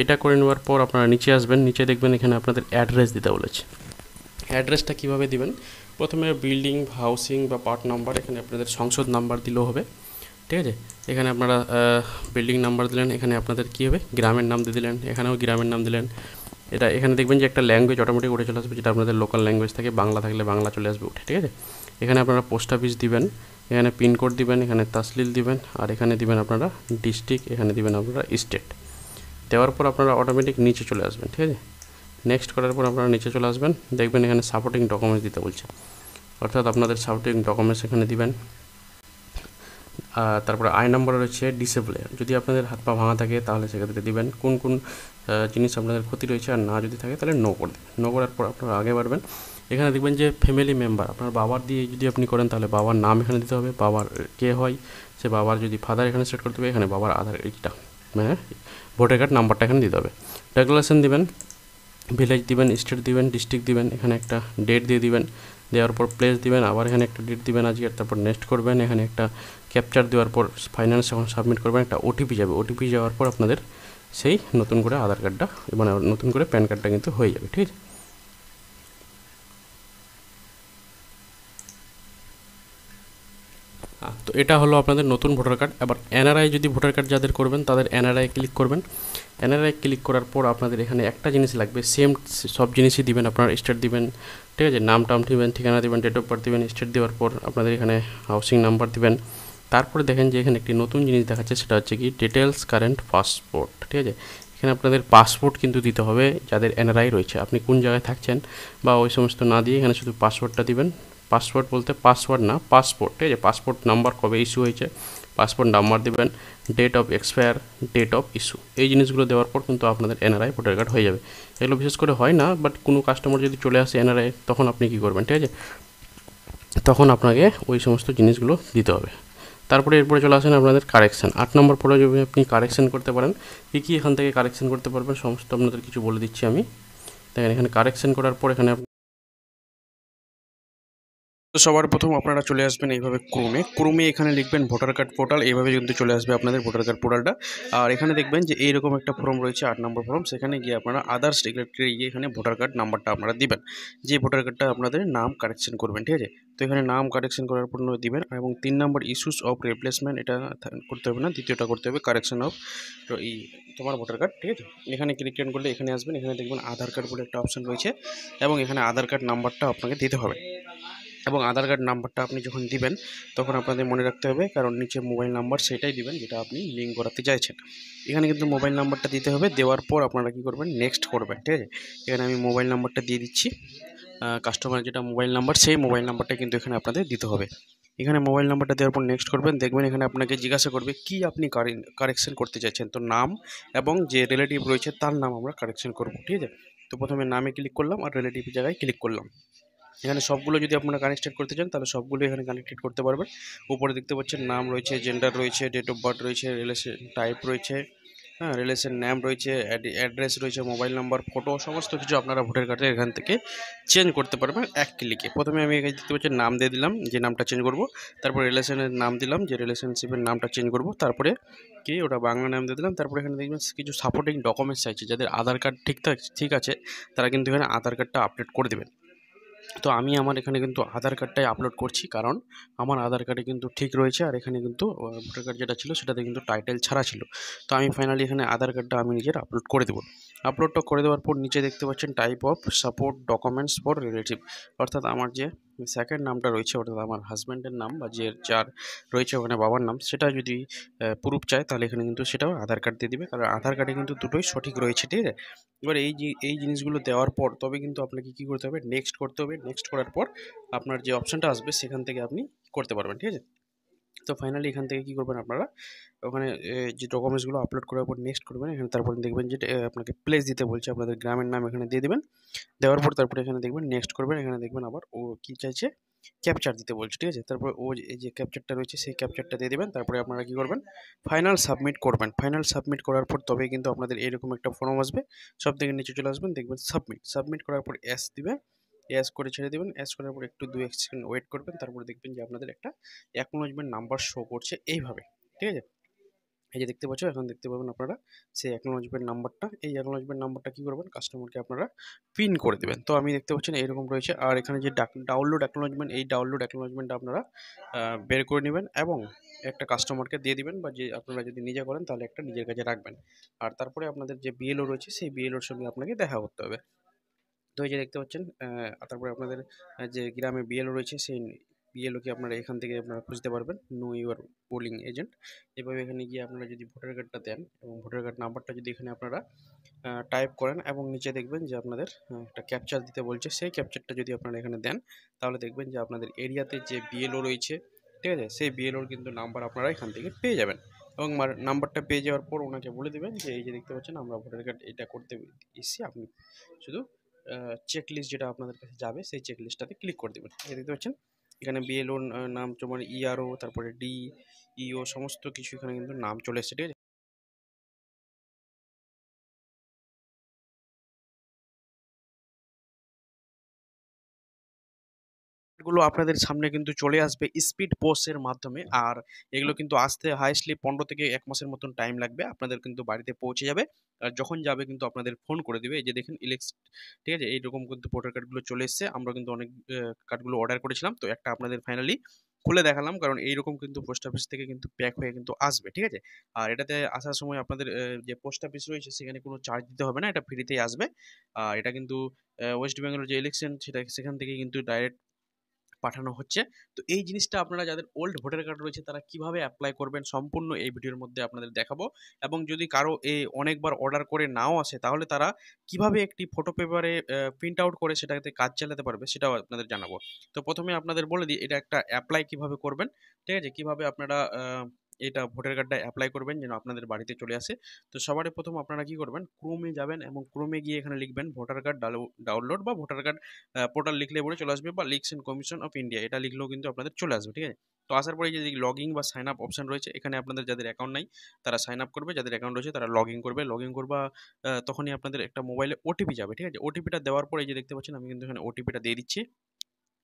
এটা করে নেওয়ার পর আপনারা নিচে আসবেন, নিচে দেখবেন এখানে আপনাদের অ্যাড্রেস দিতে বলেছে। অ্যাড্রেসটা কীভাবে দিবেন, প্রথমে বিল্ডিং, হাউসিং বা পার্ট নাম্বার, এখানে আপনাদের সংসদ নাম্বার দিলেও হবে। ঠিক আছে, এখানে আপনারা বিল্ডিং নাম্বার দিলেন, এখানে আপনাদের কী হবে গ্রামের নাম দিয়ে দিলেন, এখানেও গ্রামের নাম দিলেন। এটা এখানে দেখবেন যে একটা ল্যাঙ্গুয়েজ অটোমেটিক উঠে চলে আসবে, যেটা আপনাদের লোকাল ল্যাঙ্গুয়েজ থাকে, বাংলা থাকলে বাংলা চলে আসবে উঠে। ঠিক আছে, এখানে আপনারা পোস্ট অফিস দিবেন, এখানে পিনকোড দিবেন, এখানে তাসলিল দিবেন, আর এখানে দিবেন আপনারা ডিস্ট্রিক্ট, এখানে দিবেন আপনারা স্টেট। দেওয়ার পর আপনারা অটোমেটিক নিচে চলে আসবেন। ঠিক আছে, নেক্সট করার পর আপনারা নিচে চলে আসবেন, দেখবেন এখানে সাপোর্টিং ডকুমেন্টস দিতে বলছে, অর্থাৎ আপনাদের সাপোর্টিং ডকুমেন্টস এখানে দিবেন। তারপরে আই নাম্বার রয়েছে ডিসেবলে, যদি আপনাদের হাত পা ভাঙা থাকে তাহলে সেক্ষেত্রে দিবেন কোন কোন জিনিস আপনাদের ক্ষতি রয়েছে, আর না যদি থাকে তাহলে নো করে দেবেন। নো করার পর আপনারা আগে বাড়বেন। এখানে দেখবেন যে ফ্যামিলি মেম্বার, আপনার বাবার দিয়ে যদি আপনি করেন তাহলে বাবার নাম এখানে দিতে হবে, বাবার কে হয় সে বাবার যদি ফাদার এখানে সেট করতে হবে, এখানে বাবার আধার এইটা মানে ভোটার কার্ড নাম্বারটা এখানে দিতে হবে। ডেক্লারেশন দিবেন, ভিলেজ দিবেন, স্টেট দিবেন, ডিস্ট্রিক্ট দিবেন, এখানে একটা ডেট দিয়ে দিবেন, দেওয়ার পর প্লেস দিবেন, আবার এখানে একটা ডেট দিবেন আজকের, তারপর নেক্সট করবেন, এখানে একটা ক্যাপচার দেওয়ার পর ফাইন্যান্স যখন সাবমিট করবেন একটা ওটিপি যাবে, ওটিপি যাওয়ার পর আপনাদের সেই নতুন করে আধার কার্ডটা মানে নতুন করে প্যান কার্ডটা কিন্তু হয়ে যাবে, ঠিক আছে। তো এটা হলো আপনাদের নতুন ভোটার কার্ড। এবার এনআরআই যদি ভোটার কার্ড যাদের করবেন তাদের এনআরআই ক্লিক করবেন। এনআরআই ক্লিক করার পর আপনাদের এখানে একটা জিনিস লাগবে, সেম সব জিনিসই দিবেন, আপনার স্টেট দিবেন, ঠিক আছে, নাম টাম দিবেন, ঠিকানা দিবেন, ডেট অফ বার্থ দিবেন, স্টেট দেওয়ার পর আপনাদের এখানে হাউসিং নাম্বার দিবেন। তারপরে দেখেন যে এখানে একটি নতুন জিনিস দেখাচ্ছে, সেটা হচ্ছে কি ডিটেলস কারেন্ট পাসপোর্ট, ঠিক আছে। এখানে আপনাদের পাসপোর্ট কিন্তু দিতে হবে যাদের এনআরআই রয়েছে, আপনি কোন জায়গায় থাকছেন বা ওই সমস্ত না দিয়ে এখানে শুধু পাসপোর্টটা দিবেন। পাসপোর্ট বলতে পাসওয়ার্ড না, পাসপোর্ট, ঠিক আছে। পাসপোর্ট নাম্বার কবে ইস্যু হয়েছে, পাসপোর্ট নাম্বার দেবেন, date of expire, date of issue, এই জিনিসগুলো দেওয়ার পর কিন্তু আপনাদের এনআরআই ভোটার কার্ড হয়ে যাবে। এগুলো বিশেষ করে হয় না, বাট কোনো কাস্টমার যদি চলে আসে এনআরআই তখন আপনি কী করবেন, ঠিক আছে, তখন আপনাকে ওই সমস্ত জিনিসগুলো দিতে হবে। তারপরে এরপরে চলে আসেন আপনাদের কারেকশান। 8 নম্বর পরে যদি আপনি কারেকশান করতে পারেন, কী এখান থেকে কারেকশান করতে পারবেন সমস্ত আপনাদের কিছু বলে দিচ্ছি আমি। দেখেন এখানে কারেকশান করার পর এখানে তো সবার প্রথম আপনারা চলে আসবেন এইভাবে ক্রোমে এখানে লিখবেন ভোটার কার্ড পোর্টাল, এইভাবে কিন্তু চলে আসবে আপনাদের ভোটার কার্ড পোর্টালটা। আর এখানে দেখবেন যে এইরকম একটা ফর্ম রয়েছে 8 নম্বর ফর্ম, সেখানে গিয়ে আপনারা আদার্স ডিক্লেয়ারে গিয়ে এখানে ভোটার কার্ড নাম্বারটা আপনারা দিবেন, যে ভোটার কার্ডটা আপনাদের নাম কারেকশন করবেন, ঠিক আছে। তো এখানে নাম কারেকশন করার পর দিবেন, এবং 3 নম্বর ইস্যুস অফ রিপ্লেসমেন্ট এটা করতে হবে না, দ্বিতীয়টা করতে হবে কারেকশন অফ তো এই তোমার ভোটার কার্ড, ঠিক আছে। এখানে ক্লিক করলে এখানে আসবেন, এখানে দেখবেন আধার কার্ড বলে একটা অপশন রয়েছে, এবং এখানে আধার কার্ড নাম্বারটা আপনাকে দিতে হবে। এবং আধার কার্ড নাম্বারটা আপনি যখন দিবেন তখন আপনাদের মনে রাখতে হবে, কারণ নিচে মোবাইল নাম্বার সেটাই দিবেন যেটা আপনি লিঙ্ক করাতে চাইছেন। এখানে কিন্তু মোবাইল নাম্বারটা দিতে হবে, দেওয়ার পর আপনারা কী করবেন, নেক্সট করবেন, ঠিক আছে। এখানে আমি মোবাইল নাম্বারটা দিয়ে দিচ্ছি, কাস্টমার যেটা মোবাইল নাম্বার সেই মোবাইল নাম্বারটা কিন্তু এখানে আপনাদের দিতে হবে। এখানে মোবাইল নাম্বারটা দেওয়ার পর নেক্সট করবেন, দেখবেন এখানে আপনাকে জিজ্ঞাসা করবে কি আপনি কারেকশন করতে চাইছেন, তো নাম এবং যে রিলেটিভ রয়েছে তার নাম আমরা কারেকশন করব, ঠিক আছে। তো প্রথমে নামে ক্লিক করলাম আর রিলেটিভ জায়গায় ক্লিক করলাম। এখানে সবগুলো যদি আপনারা কানেক্টেড করতে চান তাহলে সবগুলো এখানে কানেক্টেড করতে পারবেন। উপরে দেখতে পাচ্ছেন নাম রয়েছে, জেন্ডার রয়েছে, ডেট অফ বার্থ রয়েছে, রিলেশন টাইপ রয়েছে, হ্যাঁ রিলেশন নেম রয়েছে, অ্যাড্রেস রয়েছে, মোবাইল নাম্বার, ফটো, সমস্ত কিছু আপনারা ভোটার কার্ডে এখান থেকে চেঞ্জ করতে পারবেন এক ক্লিকে। প্রথমে আমি এখানে দেখতে পাচ্ছি নাম দিয়ে দিলাম, যে নামটা চেঞ্জ করব, তারপর রিলেশনের নাম দিলাম, যে রিলেশনশিপের নামটা চেঞ্জ করব, তারপরে কি ওটা বাংলা নাম দিয়ে দিলাম। তারপরে এখানে দেখবেন কিছু সাপোর্টিং ডকুমেন্টস চাইছে, যাদের আধার কার্ড ঠিক আছে তারা কিন্তু এখানে আধার কার্ডটা আপডেট করে দেবেন। তো আমি আমার এখানে কিন্তু আধার কার্ডটাই আপলোড করছি, কারণ আমার আধার কার্ডে কিন্তু ঠিক রয়েছে, আর এখানে কিন্তু ভোটার কার্ড যেটা ছিল সেটাতে কিন্তু টাইটেল ছাড়া ছিল। তো আমি ফাইনালি এখানে আধার কার্ডটা আমি নিজের আপলোড করে দেবো। আপলোডটা করে দেওয়ার পর নিচে দেখতে পাচ্ছেন type of support documents for relative, অর্থাৎ আমার যে সেকেন্ড নামটা রয়েছে অর্থাৎ আমার হাজব্যান্ডের নাম বা যে যার রয়েছে ওখানে বাবার নাম, সেটা যদি প্রুফ চায় তাহলে এখানে কিন্তু সেটাও আধার কার্ড দিয়ে দিবে, কারণ আধার কার্ডে কিন্তু দুটোই সঠিক রয়েছে, ঠিক আছে। এবার এই জিনিসগুলো দেওয়ার পর তবে কিন্তু আপনাকে কী করতে হবে, নেক্সট করতে হবে। নেক্সট করার পর আপনার যে অপশানটা আসবে সেখান থেকে আপনি করতে পারবেন, ঠিক আছে। তো ফাইনালি এখান থেকে কী করবেন আপনারা, ওখানে যে ডকুমেন্টসগুলো আপলোড করার পর নেক্সট করবেন, এখানে তারপরে দেখবেন যে আপনাকে প্লেস দিতে বলছে, আপনাদের গ্রামের নাম এখানে দিয়ে দেবেন। দেওয়ার পর তারপরে এখানে দেখবেন নেক্সট করবেন, এখানে দেখবেন আবার ও কী চাইছে, ক্যাপচার দিতে বলছে, ঠিক আছে। তারপর এই যে ক্যাপচারটা রয়েছে সেই ক্যাপচারটা দিয়ে দেবেন। তারপরে আপনারা কী করবেন, ফাইনাল সাবমিট করবেন। ফাইনাল সাবমিট করার পর তবেই কিন্তু আপনাদের এরকম একটা ফর্ম আসবে, সব থেকে নিচে চলে আসবেন, দেখবেন সাবমিট করার পর এস দিবেন, এস করে ছেড়ে দেবেন। এস করার পর একটু 2 সেকেন্ড ওয়েট করবেন, তারপরে দেখবেন যে আপনাদের একটা অ্যাকনোলেজমেন্ট নাম্বার শো করছে এইভাবে, ঠিক আছে। এই যে দেখতে পাচ্ছ, এখন দেখতে পাবেন আপনারা সেই অ্যাকনোলেজমেন্ট নাম্বারটা, এই অ্যাকনোলেজমেন্ট নাম্বারটা কী করবেন, কাস্টমারকে আপনারা পিন করে দেবেন। তো আমি দেখতে পাচ্ছেন এইরকম রয়েছে, আর এখানে যে ডাউনলোড অ্যাকনোলেজমেন্ট, এই ডাউনলোড অ্যাকনোলেজমেন্টটা আপনারা বের করে নেবেন এবং একটা কাস্টমারকে দিয়ে দিবেন, বা যে আপনারা যদি নিজে করেন তাহলে একটা নিজের কাছে রাখবেন। আর তারপরে আপনাদের যে বিএলও রয়েছে সেই বিএলওর সঙ্গে আপনাকে দেখা করতে হবে। তো এই যে দেখতে পাচ্ছেন, তারপরে আপনাদের যে গ্রামে বিএলও রয়েছে সেই বিএলওকে আপনারা এখান থেকে আপনারা খুঁজতে পারবেন, নো ইউর পোলিং এজেন্ট। এভাবে এখানে গিয়ে আপনারা যদি ভোটার কার্ডটা দেন এবং ভোটার কার্ড নাম্বারটা যদি এখানে আপনারা টাইপ করেন এবং নিচে দেখবেন যে আপনাদের একটা ক্যাপচার দিতে বলছে, সেই ক্যাপচারটা যদি আপনারা এখানে দেন তাহলে দেখবেন যে আপনাদের এরিয়াতে যে বিএলও রয়েছে ঠিক আছে, সেই বিএলওর কিন্তু নাম্বার আপনারা এখান থেকে পেয়ে যাবেন। এবং নাম্বারটা পেয়ে যাওয়ার পর ওনাকে বলে দেবেন যে এই যে দেখতে পাচ্ছেন আমরা ভোটার কার্ড এটা করতে এসেছি, আপনি শুধু চেক লিস্ট যেটা আপনাদের কাছে যাবে সেই চেক লিস্টটাতে ক্লিক করে দেবেন। এই দেখতে পাচ্ছেন এখানে বিএলওর নাম তোমার ইআরও, তারপরে ডি ইও সমস্ত কিছু এখানে কিন্তু নাম চলে এসেছে। ঠিক আছে, গুলো আপনাদের সামনে কিন্তু চলে আসবে স্পিড পোস্টের মাধ্যমে। আর এগুলো কিন্তু আসতে হাইস্টলি 15 থেকে 1 মাসের মতন টাইম লাগবে, আপনাদের কিন্তু বাড়িতে পৌঁছে যাবে। আর যখন যাবে কিন্তু আপনাদের ফোন করে দিবে। এই যে দেখেন ঠিক আছে, এইরকম কিন্তু ভোটার কার্ডগুলো চলে এসেছে। আমরা কিন্তু অনেক কার্ডগুলো অর্ডার করেছিলাম, তো একটা আপনাদের ফাইনালি খুলে দেখালাম, কারণ এইরকম কিন্তু পোস্ট অফিস থেকে কিন্তু প্যাক হয়ে কিন্তু আসবে। ঠিক আছে, আর এটাতে আসার সময় আপনাদের যে পোস্ট অফিস রয়েছে সেখানে কোনো চার্জ দিতে হবে না, এটা ফ্রিতেই আসবে। আর এটা কিন্তু ওয়েস্ট বেঙ্গলের যে ইলেকশন সেটা সেখান থেকে কিন্তু ডাইরেক্ট পাঠানো হচ্ছে। তো এই জিনিসটা আপনারা যাদের ওল্ড ভোটার কার্ড রয়েছে তারা কিভাবে অ্যাপ্লাই করবেন সম্পূর্ণ এই ভিডিওর মধ্যে আপনাদের দেখাবো। এবং যদি কারো অনেকবার অর্ডার করে নাও আসে তাহলে তারা কিভাবে একটি ফটো পেপারে প্রিন্ট আউট করে সেটাতে কাজ চালাতে পারবে সেটাও আপনাদের জানাবো। তো প্রথমে আপনাদের বলে দিই এটা একটা অ্যাপ্লাই কিভাবে করবেন। ঠিক আছে, কিভাবে আপনারা এটা ভোটার কার্ডটা অ্যাপ্লাই করবেন যেন আপনাদের বাড়িতে চলে আসে। তো সবার প্রথম আপনারা কি করবেন, ক্রোমে যাবেন এবং ক্রোমে গিয়ে এখানে লিখবেন ভোটার কার্ড ডাউনলোড বা ভোটার কার্ড পোর্টাল লিখলে পরে চলে আসবে, বা ইলেকশন কমিশন অফ ইন্ডিয়া এটা লিখলেও কিন্তু আপনাদের চলে আসবে। ঠিক আছে, তো আসার পরে যে লগ ইন বা সাইন আপ অপশন রয়েছে এখানে আপনাদের যাদের অ্যাকাউন্ট নাই তারা সাইন আপ করবে, যাদের অ্যাকাউন্ট রয়েছে তারা লগ ইন করবে। লগ ইন করবা তখনই আপনাদের একটা মোবাইলে ওটিপি যাবে। ঠিক আছে, ওটিপিটা দেওয়ার পরে এই যে দেখতে পাচ্ছেন আমি কিন্তু এখানে ওটিপিটা দিয়ে দিচ্ছি।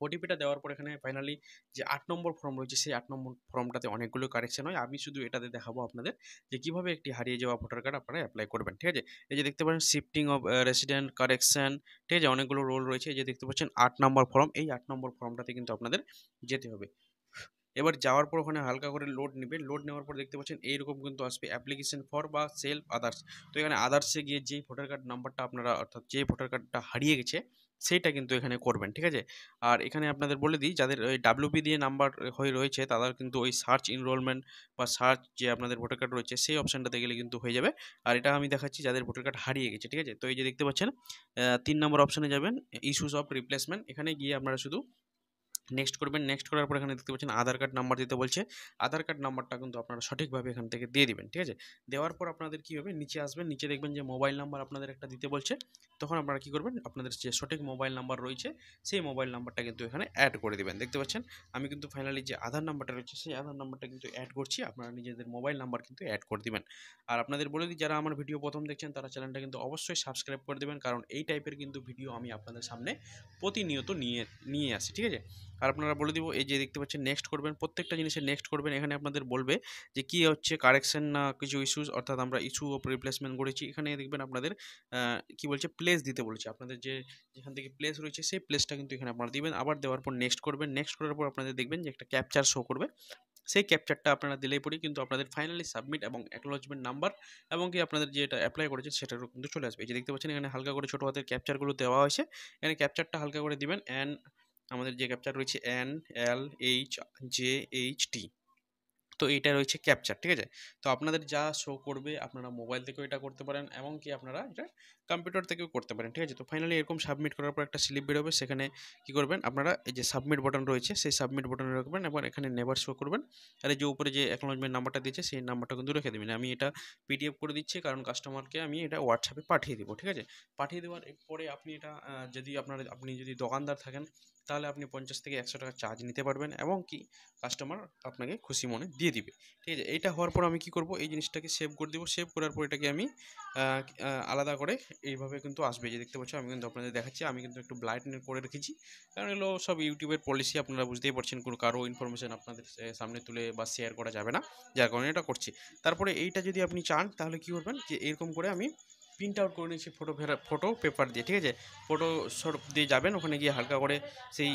ওটিপিটা দেওয়ার পর এখানে ফাইনালি যে 8 নম্বর ফর্ম রয়েছে সেই 8 নম্বর ফর্মটাতে অনেকগুলো কারেকশন হয়, আমি শুধু এটাতে দেখাবো আপনাদের যে কিভাবে একটি হারিয়ে যাওয়া ভোটার কার্ড আপনারা অ্যাপ্লাই করবেন। ঠিক আছে, এই যে দেখতে পাচ্ছেন শিফটিং অফ রেসিডেন্ট কারেকশন, ঠিক আছে, অনেকগুলো রোল রয়েছে। এই যে দেখতে পাচ্ছেন 8 নম্বর ফর্ম, এই 8 নম্বর ফর্মটাতে কিন্তু আপনাদের যেতে হবে। এবার যাওয়ার পর ওখানে হালকা করে লোড নেবে, লোড নেওয়ার পর দেখতে পাচ্ছেন এইরকম কিন্তু আসবে অ্যাপ্লিকেশন ফর বা সেলফ আদার্স। তো এখানে আদার্সে গিয়ে যেই ভোটার কার্ড নাম্বারটা আপনারা অর্থাৎ যে ভোটার কার্ডটা হারিয়ে গেছে সেইটা কিন্তু এখানে করবেন। ঠিক আছে, আর এখানে আপনাদের বলে দিই যাদের ওই ডাব্লিউপি দিয়ে নাম্বার হয়ে রয়েছে তাদের কিন্তু ওই সার্চ এনরোলমেন্ট বা সার্চ যে আপনাদের ভোটার কার্ড রয়েছে সেই অপশানটাতে গেলে কিন্তু হয়ে যাবে। আর এটা আমি দেখাচ্ছি যাদের ভোটার কার্ড হারিয়ে গেছে। ঠিক আছে, তো এই যে দেখতে পাচ্ছেন 3 নম্বর অপশানে যাবেন ইস্যুস অফ রিপ্লেসমেন্ট, এখানে গিয়ে আপনারা শুধু নেক্সট করবেন। নেক্সট করার পর এখানে দেখতে পাচ্ছেন আধার কার্ড নাম্বার দিতে বলছে, আধার কার্ড নাম্বারটা কিন্তু আপনারা সঠিকভাবে এখান থেকে দিয়ে দিবেন। ঠিক আছে, দেওয়ার পর আপনাদের কী হবে, নিচে আসবেন, নিচে দেখবেন যে মোবাইল নাম্বার আপনাদের একটা দিতে বলছে। তখন আপনারা কী করবেন, আপনাদের যে সঠিক মোবাইল নাম্বার রয়েছে সেই মোবাইল নাম্বারটা কিন্তু এখানে অ্যাড করে দেবেন। দেখতে পাচ্ছেন আমি কিন্তু ফাইনালি যে আধার নাম্বারটা রয়েছে সেই আধার নাম্বারটা কিন্তু অ্যাড করছি, আপনারা নিজেদের মোবাইল নাম্বার কিন্তু অ্যাড করে দিবেন। আর আপনাদের বলে দিই যারা আমার ভিডিও প্রথম দেখছেন তারা চ্যানেলটা কিন্তু অবশ্যই সাবস্ক্রাইব করে দেবেন, কারণ এই টাইপের কিন্তু ভিডিও আমি আপনাদের সামনে প্রতিনিয়ত নিয়ে নিয়ে আসি। ঠিক আছে, আর আপনারা বলে দিব এই যে দেখতে পাচ্ছেন নেক্সট করবেন, প্রত্যেকটা জিনিসে নেক্সট করবেন। এখানে আপনাদের বলবে যে কি হচ্ছে কারেকশন না কিছু ইস্যুস, অর্থাৎ আমরা ইস্যু অফ রিপ্লেসমেন্ট করেছি। এখানে দেখবেন আপনাদের কি বলছে প্লেস দিতে বলেছে, আপনাদের যে যেখান থেকে প্লেস রয়েছে সেই প্লেসটা কিন্তু এখানে আপনারা দিবেন। আবার দেওয়ার পর নেক্সট করবেন, নেক্সট করার পর আপনাদের দেখবেন যে একটা ক্যাপচার শো করবে, সেই ক্যাপচারটা আপনারা দিলেই পরেই কিন্তু আপনাদের ফাইনালি সাবমিট এবং অ্যাকনোলেজমেন্ট নাম্বার এবং কি আপনাদের যেটা অ্যাপ্লাই করেছে সেটারও কিন্তু চলে আসবে। এই যে দেখতে পাচ্ছেন এখানে হালকা করে ছোটো হাতের ক্যাপচারগুলো দেওয়া হয়েছে, এখানে ক্যাপচারটা হালকা করে দিবেন। অ্যান্ড আমাদের যে ক্যাপচার রয়েছে NLHJHT, তো এইটা রয়েছে ক্যাপচার। ঠিক আছে, তো আপনাদের যা শো করবে আপনারা মোবাইল থেকেও এটা করতে পারেন এবং কি আপনারা এটা কম্পিউটার থেকেও করতে পারেন। ঠিক আছে, তো ফাইনালি এরকম সাবমিট করার পর একটা স্লিপ বেরোবে, সেখানে কি করবেন আপনারা এই যে সাবমিট বাটন রয়েছে সেই সাবমিট বাটনে রাখবেন এবং এখানে নেভার শো করবেন। আর এই যে উপরে যে অ্যাকনোলেজমেন্ট নাম্বারটা দিয়েছে সেই নাম্বারটা কিন্তু রেখে দেবেন। আমি এটা PDF করে দিচ্ছি কারণ কাস্টমারকে আমি এটা হোয়াটসঅ্যাপে পাঠিয়ে দেবো। ঠিক আছে, পাঠিয়ে দেওয়ার পরে আপনি এটা যদি আপনি যদি দোকানদার থাকেন তাহলে আপনি 50 থেকে 100 টাকা চার্জ নিতে পারবেন এবং কি কাস্টমার আপনাকে খুশি মনে দিয়ে দিবে। ঠিক আছে, এইটা হওয়ার পর আমি কি করব, এই জিনিসটাকে সেভ করে দেবো। সেভ করার পর এটাকে আমি আলাদা করে এইভাবে কিন্তু আসবে। যে দেখতে পাচ্ছ আমি কিন্তু আপনাদের দেখাচ্ছি, আমি কিন্তু একটু ব্লাইন্ড করে রেখেছি, কারণ এগুলো সব ইউটিউবের পলিসি, আপনারা বুঝতেই পারছেন কোনো কারো ইনফরমেশন আপনাদের সামনে তুলে বা শেয়ার করা যাবে না, যার কারণে এটা করছি। তারপরে এইটা যদি আপনি চান তাহলে কি করবেন, যে এরকম করে আমি প্রিন্ট আউট করে নিয়েছি ফটো পেপার দিয়ে। ঠিক আছে, ফটো সব দিয়ে যাবেন, ওখানে গিয়ে হালকা করে সেই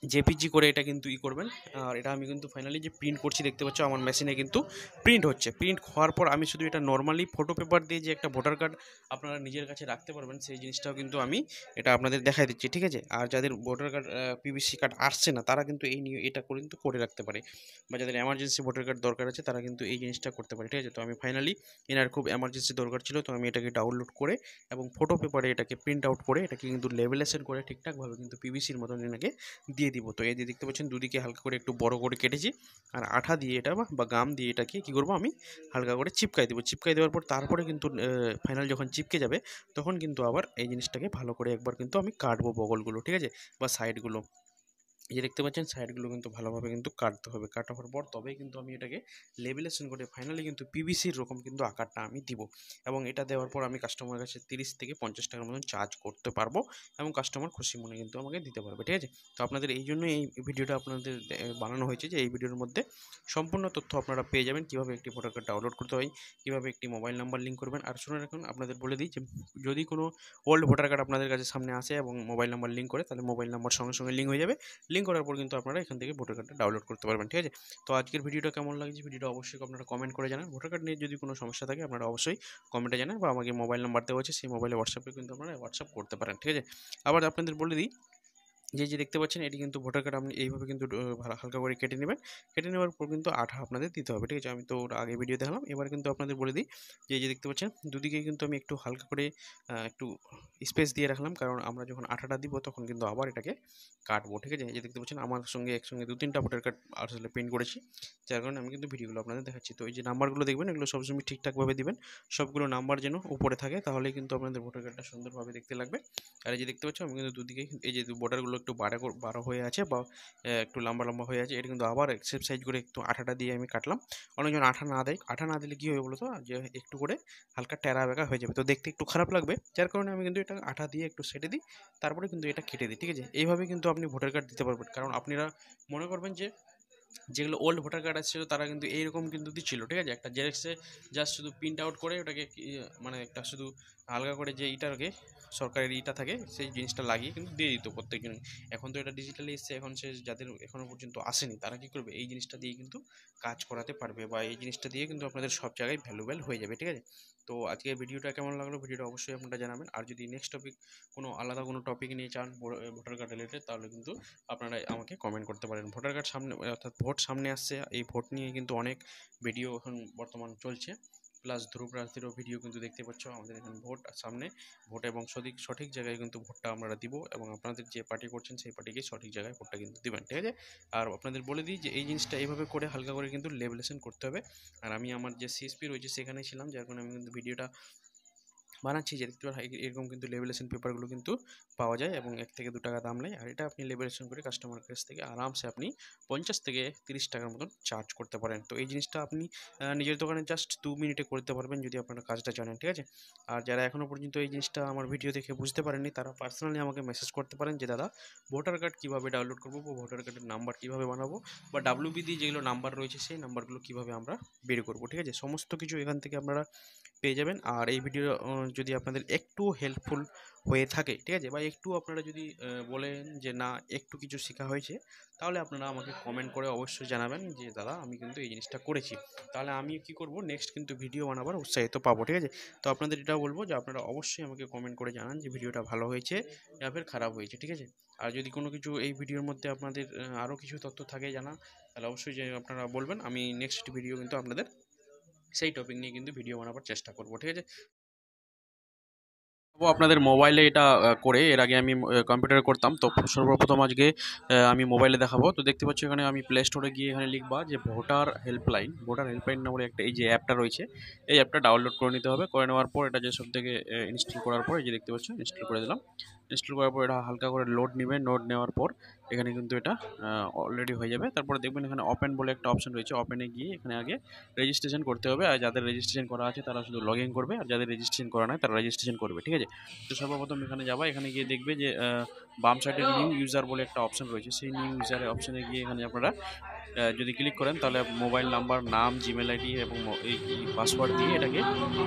জেপিজি করে এটা কিন্তু করবেন। আর এটা আমি কিন্তু ফাইনালি যে প্রিন্ট করছি দেখতে পাচ্ছ আমার মেশিনে কিন্তু প্রিন্ট হচ্ছে। প্রিন্ট হওয়ার পর আমি শুধু এটা নর্মালি ফটো পেপার দিয়ে যে একটা ভোটার কার্ড আপনারা নিজের কাছে রাখতে পারবেন সেই জিনিসটাও কিন্তু আমি এটা আপনাদের দেখাই দিচ্ছি। ঠিক আছে, আর যাদের ভোটার কার্ড পিভিসি কার্ড আসছে না তারা কিন্তু এই নিয়ে এটা করে কিন্তু করে রাখতে পারে, বা যাদের এমার্জেন্সি ভোটার কার্ড দরকার আছে তারা কিন্তু এই জিনিসটা করতে পারে। ঠিক আছে, তো আমি ফাইনালি এনার খুব এমার্জেন্সি দরকার ছিল, তো আমি এটাকে ডাউনলোড করে এবং ফটো পেপারে এটাকে প্রিন্ট আউট করে এটাকে কিন্তু লেবেলেশন করে ঠিকঠাকভাবে কিন্তু পিভিসির মতন এনাকে দিয়ে দিয়ে দিব। তো এই যে দেখতে পাচ্ছেন দুদিকে হালকা করে একটু বড় করে কেটেছি, আর আঠা দিয়ে এটা বা গাম দিয়ে এটাকে কী করবো আমি হালকা করে চিপকাই দেবো। চিপকাই দেওয়ার পর তারপরে কিন্তু ফাইনাল যখন চিপকে যাবে তখন কিন্তু আবার এই জিনিসটাকে ভালো করে একবার কিন্তু আমি কাটবো বগলগুলো, ঠিক আছে, বা সাইডগুলো। এই যে দেখতে পাচ্ছেন সাইডগুলো কিন্তু ভালোভাবে কিন্তু কাটতে হবে, কাটার পর তবেই কিন্তু আমি এটাকে লেবেলেশন করে ফাইনালি কিন্তু পিভিসির রকম কিন্তু আকারটা আমি দিব। এবং এটা দেওয়ার পর আমি কাস্টমারের কাছে 30 থেকে 50 টাকার মতন চার্জ করতে পারবো, এবং কাস্টমার খুশি মনে কিন্তু আমাকে দিতে পারবে, ঠিক আছে। তো আপনাদের এই জন্য এই ভিডিওটা আপনাদের বানানো হয়েছে, যে এই ভিডিওর মধ্যে সম্পূর্ণ তথ্য আপনারা পেয়ে যাবেন, কীভাবে একটি ভোটার কার্ড ডাউনলোড করতে হয়, কীভাবে একটি মোবাইল নাম্বার লিঙ্ক করবেন। আর শুনে রাখুন, আপনাদের বলে দিই যে যদি কোনো ওল্ড ভোটার কার্ড আপনাদের কাছে সামনে আসে এবং মোবাইল নাম্বার লিঙ্ক করে, তাহলে মোবাইল নাম্বার সঙ্গে সঙ্গে লিঙ্ক হয়ে যাবে। লিঙ্ক করার পর কিন্তু আপনারা এখান থেকে ভোটার কার্ডটা ডাউনলোড করতে পারবেন, ঠিক আছে। তো আজকের ভিডিওটা কেমন লাগছে, ভিডিওটা অবশ্যই আপনারা কমেন্ট করে জানান। ভোটার কার্ড নিয়ে যদি কোনো সমস্যা থাকে আপনারা অবশ্যই কমেন্টে জানান, বা আমাকে মোবাইল নাম্বার দেওয়া আছে সেই মোবাইলে হোয়াটসঅ্যাপে কিন্তু আপনারা হোয়াটসঅ্যাপ করতে পারেন, ঠিক আছে। আবার আপনাদের বলে দিই যে দেখতে পাচ্ছেন এটি কিন্তু ভোটার কার্ড আপনি এইভাবে কিন্তু হালকা করে কেটে নেবেন। কেটে নেওয়ার পর কিন্তু আঠা আপনাদের দিতে হবে, ঠিক আছে। আমি তো আগে ভিডিও দেখালাম, এবার কিন্তু আপনাদের বলে দিই যে এই যে দেখতে পাচ্ছেন দুদিকে কিন্তু আমি একটু হালকা করে একটু স্পেস দিয়ে রাখলাম, কারণ আমরা যখন আঠাটা দিব তখন কিন্তু আবার এটাকে কাটবো, ঠিক আছে। এই যে দেখতে পাচ্ছেন আমার সঙ্গে একসঙ্গে 2-3টা ভোটার কার্ড আসলে প্রিন্ট করেছি, যার কারণে আমি কিন্তু ভিডিওগুলো আপনাদের দেখাচ্ছি। তো এই যে নাম্বারগুলো দেখবেন, এগুলো সবসময় ঠিকঠাকভাবে দিবেন, সবগুলো নাম্বার যেন উপরে থাকে, তাহলেই কিন্তু আপনাদের ভোটার কার্ডটা সুন্দরভাবে দেখতে লাগবে। আর এই যে দেখতে পাচ্ছেন আমি কিন্তু দুদিকে এই যে বর্ডারগুলো একটু বাড়া হয়ে আছে, বা একটু লম্বা লম্বা হয়ে আছে, এটা কিন্তু আবার সেম সাইজ করে একটু আঠাটা দিয়ে আমি কাটলাম। অনেকজন আঠা না দেয়, আঠা না দিলে কী হবে বলো তো, যে একটু করে হালকা টেরা বেঁকা হয়ে যাবে, তো দেখতে একটু খারাপ লাগবে, যার কারণে আমি কিন্তু এটা আঠা দিয়ে একটু সেটে দিই, তারপরে কিন্তু এটা কেটে দিই, ঠিক আছে। এইভাবে কিন্তু আপনি ভোটার কার্ড দিতে পারবেন, কারণ আপনারা মনে করবেন যে যেগুলো ওল্ড ভোটার কার্ড আসছিল তারা কিন্তু এইরকম কিন্তু দিচ্ছিল, ঠিক আছে, একটা জেরক্সে জাস্ট শুধু প্রিন্ট আউট করে ওটাকে মানে একটা শুধু হালকা করে যে ইটাকে সরকারের ইটা থাকে সেই জিনিসটা লাগিয়ে কিন্তু দিয়ে দিত প্রত্যেকজন। এখন তো এটা ডিজিটালি এসছে, এখন সে যাদের এখনও পর্যন্ত আসেনি তারা কী করবে, এই জিনিসটা দিয়ে কিন্তু কাজ করাতে পারবে, বা এই জিনিসটা দিয়ে কিন্তু আপনাদের সব জায়গায় ভ্যালুয়েবল হয়ে যাবে, ঠিক আছে। তো আজকের ভিডিওটা কেমন লাগলো, ভিডিওটা অবশ্যই আপনারা জানাবেন। আর যদি নেক্সট টপিক কোনো আলাদা কোনো টপিক নিয়ে চান ভোটার কার্ড রিলেটেড, তাহলে কিন্তু আপনারা আমাকে কমেন্ট করতে পারেন। ভোটার কার্ড সামনে, অর্থাৎ ভোট সামনে আসছে, এই ভোট নিয়ে কিন্তু অনেক ভিডিও এখন বর্তমান চলছে, প্লাস ধ্রুব প্রার্থীরও ভিডিও কিন্তু দেখতে পাচ্ছ। আমাদের এখন ভোট সামনে, ভোট এবং সঠিক জায়গায় কিন্তু ভোটটা আমরা দিব, এবং আপনাদের যে পার্টি করছেন সেই পার্টিকে সঠিক জায়গায় ভোটটা কিন্তু দিবেন, ঠিক আছে। আর আপনাদের বলে দিই যে এই জিনিসটা এইভাবে করে হালকা করে কিন্তু লেবেলেশন করতে হবে। আর আমি আমার যে সিএসপি রয়েছে সেখানেই ছিলাম, যার কারণে আমি কিন্তু ভিডিওটা বানাচ্ছি, যে দেখতে পারেন এরকম কিন্তু লেবেলেশন পেপারগুলো কিন্তু পাওয়া যায়, এবং 1 থেকে 2 টাকা দাম নেয়। আর এটা আপনি লেবেলেশন করে কাস্টমার কাছ থেকে আরামসে আপনি 50 থেকে 30 টাকার মতন চার্জ করতে পারেন। তো এই জিনিসটা আপনি নিজের দোকানে জাস্ট 2 মিনিটে করতে পারবেন, যদি আপনারা কাজটা জানেন, ঠিক আছে। আর যারা এখনও পর্যন্ত এই জিনিসটা আমার ভিডিও দেখে বুঝতে পারেননি, তারা পার্সোনালি আমাকে মেসেজ করতে পারেন যে দাদা ভোটার কার্ড কীভাবে ডাউনলোড করবো, বা ভোটার কার্ডের নাম্বার কীভাবে বানাবো, বা WB যেগুলো নাম্বার রয়েছে সেই নাম্বারগুলো কীভাবে আমরা বের করবো, ঠিক আছে। সমস্ত কিছু এখান থেকে আপনারা পেয়ে যাবেন। আর এই ভিডিও যদি আপনাদের একটু হেল্পফুল হয়ে থাকে, ঠিক আছে, বা একটু আপনারা যদি বলেন যে না একটু কিছু শেখা হয়েছে, তাহলে আপনারা আমাকে কমেন্ট করে অবশ্যই জানাবেন যে দাদা আমি কিন্তু এই জিনিসটা করেছি, তাহলে আমি কি করব নেক্সট কিন্তু ভিডিও বানাবার উৎসাহিত পাবো, ঠিক আছে। তো আপনাদের এটাও বলবো যে আপনারা অবশ্যই আমাকে কমেন্ট করে জানান যে ভিডিওটা ভালো হয়েছে বা ফের খারাপ হয়েছে, ঠিক আছে। আর যদি কোনো কিছু এই ভিডিওর মধ্যে আপনাদের আরও কিছু তথ্য থাকে জানা, তাহলে অবশ্যই যে আপনারা বলবেন, আমি নেক্সট ভিডিও কিন্তু আপনাদের সেই টপিক নিয়ে কিন্তু ভিডিও বানাবার চেষ্টা করব, ঠিক আছে। আপনাদের মোবাইলে এটা করে এর আগে আমি কম্পিউটারে করতাম, তো সর্বপ্রথম আজকে আমি মোবাইলে দেখাবো। তো দেখতে পাচ্ছি এখানে আমি প্লে স্টোরে গিয়ে এখানে লিখবা যে ভোটার হেল্পলাইন নামের একটা এই যে অ্যাপটা রয়েছে, এই অ্যাপটা ডাউনলোড করে নিতে হবে। করে নেওয়ার পর এটা যে সব থেকে ইনস্টল করার পর এই যে দেখতে পাচ্ছ ইনস্টল করে দিলাম। ইনস্টল করার পর এটা হালকা করে লোড নেবে, লোড নেওয়ার পর এখানে কিন্তু এটা অলরেডি হয়ে যাবে। তারপরে দেখবেন এখানে ওপেন বলে একটা অপশন রয়েছে, ওপেনে গিয়ে এখানে আগে রেজিস্ট্রেশন করতে হবে। আর যাদের রেজিস্ট্রেশন করা আছে তারা শুধু লগ ইন করবে, আর যাদের রেজিস্ট্রেশন করা নাই তারা রেজিস্ট্রেশন করবে, ঠিক আছে। তো সর্বপ্রথম এখানে যাবা, এখানে গিয়ে দেখবে যে বাম সাইডে নিউ ইউজার বলে একটা অপশন রয়েছে, সেই নিউ ইউজারের অপশনে গিয়ে এখানে আপনারা যদি ক্লিক করেন তাহলে মোবাইল নাম্বার, নাম, জিমেল আইডি এবং এই পাসওয়ার্ড দিয়ে এটাকে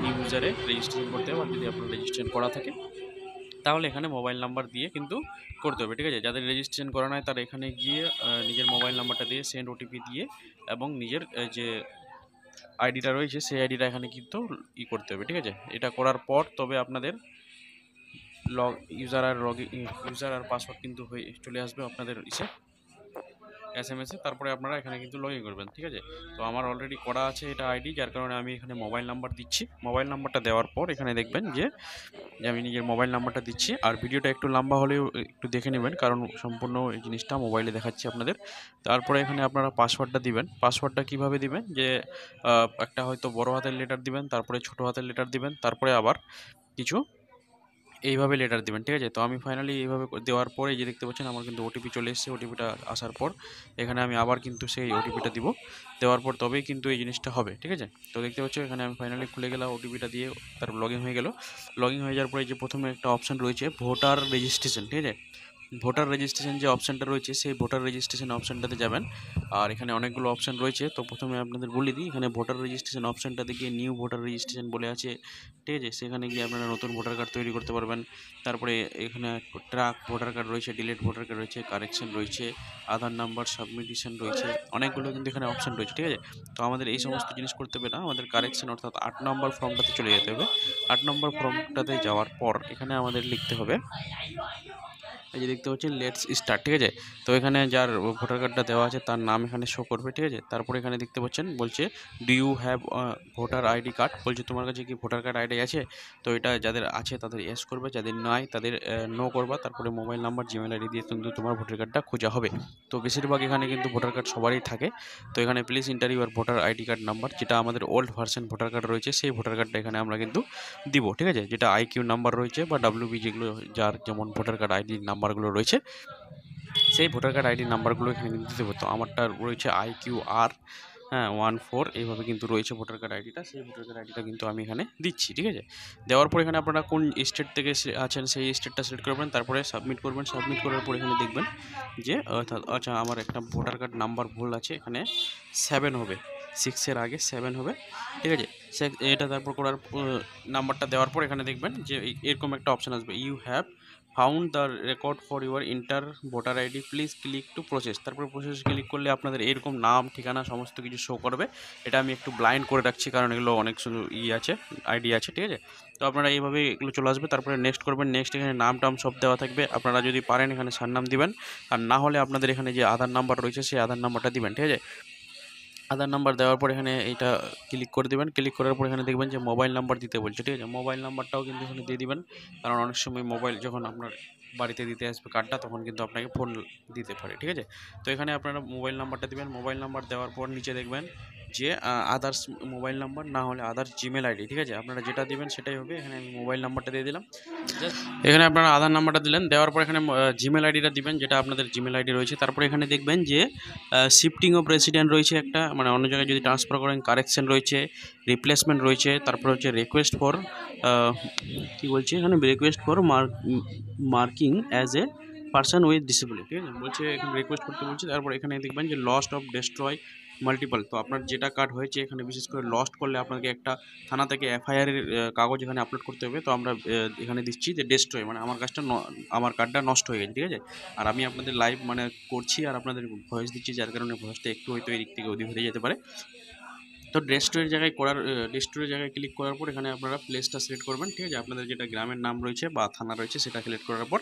নিউ ইউজারে রেজিস্ট্রেশন করতে হবে। আর যদি আপনার রেজিস্ট্রেশন করা থাকে তাহলে এখানে মোবাইল নাম্বার দিয়ে কিন্তু করতে হবে, ঠিক আছে। যাদের রেজিস্ট্রেশন করা নাই তারা এখানে গিয়ে নিজের মোবাইল নাম্বারটা দিয়ে সেন্ড ওটিপি দিয়ে এবং নিজের যে আইডিটা রয়েছে সেই আইডিটা এখানে কিন্তু করতে হবে, ঠিক আছে। এটা করার পর তবে আপনাদের ইউজার আর পাসওয়ার্ড কিন্তু হয়ে চলে আসবে আপনাদের ইসে SMS এ, তারপরে আপনারা এখানে কিন্তু লগ ইন করবেন, ঠিক আছে। তো আমার অলরেডি করা আছে এটা আইডি, যার কারণে আমি এখানে মোবাইল নাম্বার দিচ্ছি। মোবাইল নাম্বারটা দেওয়ার পর এখানে দেখবেন যে আমি নিজের মোবাইল নাম্বারটা দিচ্ছি। আর ভিডিওটা একটু লম্বা হলেও একটু দেখে নেবেন, কারণ সম্পূর্ণ এই জিনিসটা মোবাইলে দেখাচ্ছি আপনাদের। তারপরে এখানে আপনারা পাসওয়ার্ডটা দিবেন। পাসওয়ার্ডটা কিভাবে দিবেন, যে একটা হয়তো বড় হাতের লেটার দিবেন, তারপরে ছোট হাতের লেটার দিবেন, তারপরে আবার কিছু এইভাবে লেটার দিবেন, ঠিক আছে। তো আমি ফাইনালি এইভাবে দেওয়ার পরে যে দেখতে পাচ্ছেন আমার কিন্তু ওটিপি চলে এসেছে। ওটিপিটা আসার পর এখানে আমি আবার কিন্তু সেই ওটিপিটা দিব, দেওয়ার পর তবেই কিন্তু এই জিনিসটা হবে, ঠিক আছে। তো দেখতে পাচ্ছ এখানে আমি ফাইনালি খুলে গেলাম ওটিপিটা দিয়ে, তারপর লগ ইন হয়ে গেল। লগ ইন হয়ে যাওয়ার পরে যে প্রথমে একটা অপশান রয়েছে ভোটার রেজিস্ট্রেশন, ঠিক আছে। ভোটার রেজিস্ট্রেশন যে অপশানটা রয়েছে সেই ভোটার রেজিস্ট্রেশন অপশানটাতে যাবেন। আর এখানে অনেকগুলো অপশান রয়েছে, তো প্রথমে আপনাদের বলে দিই, এখানে ভোটার রেজিস্ট্রেশন অপশানটাতে গিয়ে নিউ ভোটার রেজিস্ট্রেশন বলে আছে, ঠিক আছে। সেখানে গিয়ে আপনারা নতুন ভোটার কার্ড তৈরি করতে পারবেন। তারপরে এখানে ট্রাক ভোটার কার্ড রয়েছে, ডিলেট ভোটার কার্ড রয়েছে, কারেকশন রয়েছে, আধার নাম্বার সাবমিশন রয়েছে, অনেকগুলো কিন্তু এখানে অপশান রয়েছে, ঠিক আছে। তো আমাদের এই সমস্ত জিনিস করতে হবে না, আমাদের কারেকশন অর্থাৎ 8 নম্বর ফর্মটাতে চলে যেতে হবে। 8 নম্বর ফর্মটাতে যাওয়ার পর এখানে আমাদের লিখতে হবে, এই যে দেখতে পাচ্ছেন লেটস স্টার্ট, ঠিক আছে। তো এখানে যার ভোটার কার্ডটা দেওয়া আছে তার নাম এখানে শো করবে, ঠিক আছে। তারপরে এখানে দেখতে পাচ্ছেন বলছে do you have voter ID card, বলছে তোমার কাছে কি ভোটার কার্ড আইডি আছে। তো এটা যাদের আছে তাদের ইয়েস করবে, যাদের নাই তাদের নো করবা। তারপরে মোবাইল নাম্বার জিমেল আইডি দিয়ে কিন্তু তোমার ভোটার কার্ডটা খোঁজা হবে। তো বেশিরভাগ এখানে কিন্তু ভোটার কার্ড সবারই থাকে। তো এখানে please inter your voter ID card number, যেটা আমাদের ওল্ড ভার্সন ভোটার কার্ড রয়েছে সেই ভোটার কার্ডটা এখানে আমরা কিন্তু দিব, ঠিক আছে। যেটা আইকিউ নাম্বার রয়েছে বা ডাব্লিউবি যেগুলো যার যেমন ভোটার কার্ড আইডি নাম্বারগুলো রয়েছে সেই ভোটার কার্ড আইডি নাম্বারগুলো এখানে কিন্তু দিতে হবে। তো আমারটা রয়েছে IQR 14 এইভাবে কিন্তু রয়েছে ভোটার কার্ড আইডিটা, সেই ভোটার কার্ড আইডিটা কিন্তু আমি এখানে দিচ্ছি, ঠিক আছে। দেওয়ার পর এখানে আপনারা কোন স্টেট থেকে আছেন সেই স্টেটটা সিলেক্ট করবেন, তারপরে সাবমিট করবেন। সাবমিট করার পর এখানে দেখবেন যে অর্থাৎ আচ্ছা আমার একটা ভোটার কার্ড নাম্বার ভুল আছে, এখানে 7 হবে, 6-এর আগে 7 হবে, ঠিক আছে। এটা তারপর করার নাম্বারটা দেওয়ার পর এখানে দেখবেন যে এরকম একটা অপশান আসবে, you have found the record for your inter voter ID, please click to process. তারপরে প্রসেস ক্লিক করলে আপনাদের এরকম নাম ঠিকানা সমস্ত কিছু শো করবে। এটা আমি একটু ব্লাইন্ড করে রাখছি কারণ এগুলো অনেক শুধু আছে আইডি আছে, ঠিক আছে। তো আপনারা এইভাবে এগুলো চলে আসবে, তারপরে নেক্সট করবেন। নেক্সট এখানে নাম টাম সব দেওয়া থাকবে, আপনারা যদি পারেন এখানে সারনাম দিবেন, আর না হলে আপনাদের এখানে যে আধার নাম্বার রয়েছে সেই আধার নাম্বারটা দিবেন, ঠিক আছে। আধার নাম্বার দেওয়ার পর এখানে এইটা ক্লিক করে দেবেন। ক্লিক করার পর এখানে দেখবেন যে মোবাইল নাম্বার দিতে বলছে, ঠিক আছে। মোবাইল নাম্বারটাও কিন্তু এখানে দিয়ে দিবেন, কারণ অনেক সময় মোবাইল যখন আপনার বাড়িতে দিতে আসবে কার্ডটা তখন কিন্তু আপনাকে ফোন দিতে পারে, ঠিক আছে। তো এখানে আপনারা মোবাইল নাম্বারটা দিবেন। মোবাইল নাম্বার দেওয়ার পর নিচে দেখবেন যে আদার্স মোবাইল নাম্বার, না হলে আদার্স জিমেল আইডি, ঠিক আছে। আপনারা যেটা দিবেন সেটাই হবে। এখানে আমি মোবাইল নাম্বারটা দিয়ে দিলাম। এখানে আপনারা আধার নাম্বারটা দিলেন, দেওয়ার পর এখানে জিমেল আইডিটা দিবেন, যেটা আপনাদের জিমেল আইডি রয়েছে। তারপরে এখানে দেখবেন যে শিফটিং অফ রেসিডেন্ট রয়েছে একটা, মানে অন্য জায়গায় যদি ট্রান্সফার করেন, কারেকশন রয়েছে, রিপ্লেসমেন্ট রয়েছে, তারপরে হচ্ছে রিকোয়েস্ট ফর কী বলছে এখানে, request for marking as a person with disability, ঠিক আছে। বলছে এখানে রিকোয়েস্ট করতে বলছে। তারপর এখানে দেখবেন যে লস্ট অফ ডেস্ট্রয় মাল্টিপল, তো আপনার যেটা কার্ড হয়েছে এখানে বিশেষ করে লস্ট করলে আপনাকে একটা থানা থেকে FIR এর কাগজ এখানে আপলোড করতে হবে। তো আমরা এখানে দিচ্ছি যে ডেস্ট্রয়, মানে আমার আমার কার্ডটা নষ্ট হয়ে গেছে, ঠিক আছে। আর আমি আপনাদের লাইভ মানে করছি আর আপনাদের ভয়েস দিচ্ছি, যার কারণে ভয়েসটা একটু হয়তো এদিক থেকে ওদিক হয়ে যেতে পারে। তো ডেস্ট্রয়ের জায়গায় ডেস্ট্রয়ের জায়গায় ক্লিক করার পর এখানে আপনারা প্লেসটা সিলেক্ট করবেন, ঠিক আছে। আপনাদের যেটা গ্রামের নাম রয়েছে বা থানা রয়েছে সেটা সিলেক্ট করার পর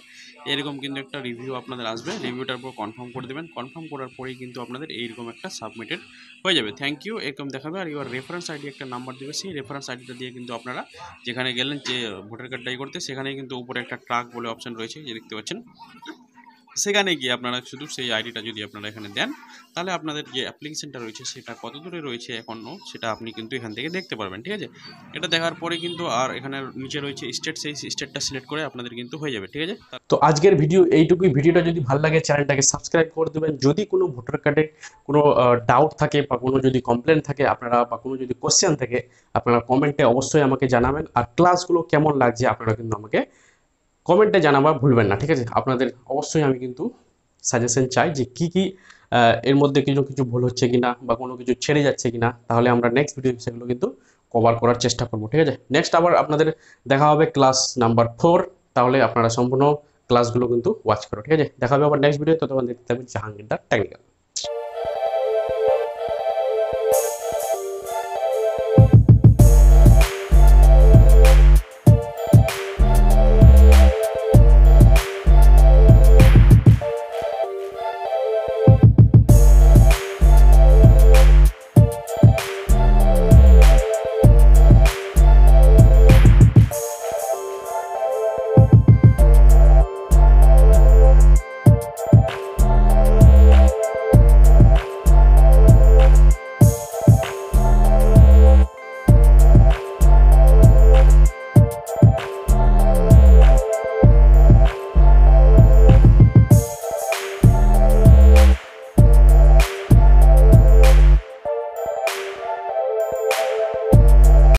এরকম কিন্তু একটা রিভিউ আপনাদের আসবে। রিভিউটার পর কনফার্ম করে দেবেন। কনফার্ম করার পরেই কিন্তু আপনাদের এইরকম একটা সাবমিটেড হয়ে যাবে, থ্যাংক ইউ এরকম দেখাবে। আর ইউর রেফারেন্স আইডি একটা নাম্বার দেবে, সেই রেফারেন্স আইডিটা দিয়ে কিন্তু আপনারা যেখানে গেলেন যে ভোটার কার্ডটাই করতে, সেখানে কিন্তু উপরে একটা ট্রাক বলে অপশান রয়েছে, যে দেখতে পাচ্ছেন, সেখানে গিয়ে আপনারা শুধু সেই আইডিটা যদি আপনারা এখানে দেন, তাহলে আপনাদের যে অ্যাপ্লিকেশনটা রয়েছে সেটা কত দূরে রয়েছে এখনও সেটা আপনি কিন্তু এখান থেকে দেখতে পারবেন, ঠিক আছে। এটা দেখার পরে কিন্তু আর এখানে নিচে রয়েছে স্টেট, সেই স্টেটটা সিলেক্ট করে আপনাদের কিন্তু হয়ে যাবে, ঠিক আছে। তো আজকের ভিডিও এইটুকুই। ভিডিওটা যদি ভালো লাগে চ্যানেলটাকে সাবস্ক্রাইব করে দেবেন। যদি কোনো ভোটার কার্ডে কোনো ডাউট থাকে বা কোনো যদি কমপ্লেন থাকে আপনারা, বা কোনো যদি কোশ্চেন থাকে আপনারা কমেন্টে অবশ্যই আমাকে জানাবেন। আর ক্লাসগুলো কেমন লাগছে আপনারা কিন্তু আমাকে কমেন্টে জানাবা ভুলবেন না, ঠিক আছে। আপনাদের অবশ্যই আমি কিন্তু সাজেশন চাই যে কি কি এর মধ্যে কিছু কিছু ভুল হচ্ছে কিনা বা কোনো কিছু ছেড়ে যাচ্ছে কিনা, তাহলে আমরা নেক্সট ভিডিও সেগুলো কিন্তু কভার করার চেষ্টা করবো, ঠিক আছে। নেক্সট আবার আপনাদের দেখা হবে ক্লাস নাম্বার 4, তাহলে আপনারা সম্পূর্ণ ক্লাসগুলো কিন্তু ওয়াচ করো, ঠিক আছে। দেখা হবে আবার নেক্সট ভিডিও, ততক্ষণ দেখতে থাকবেন জাহাঙ্গীর দা টেকনিক্যাল।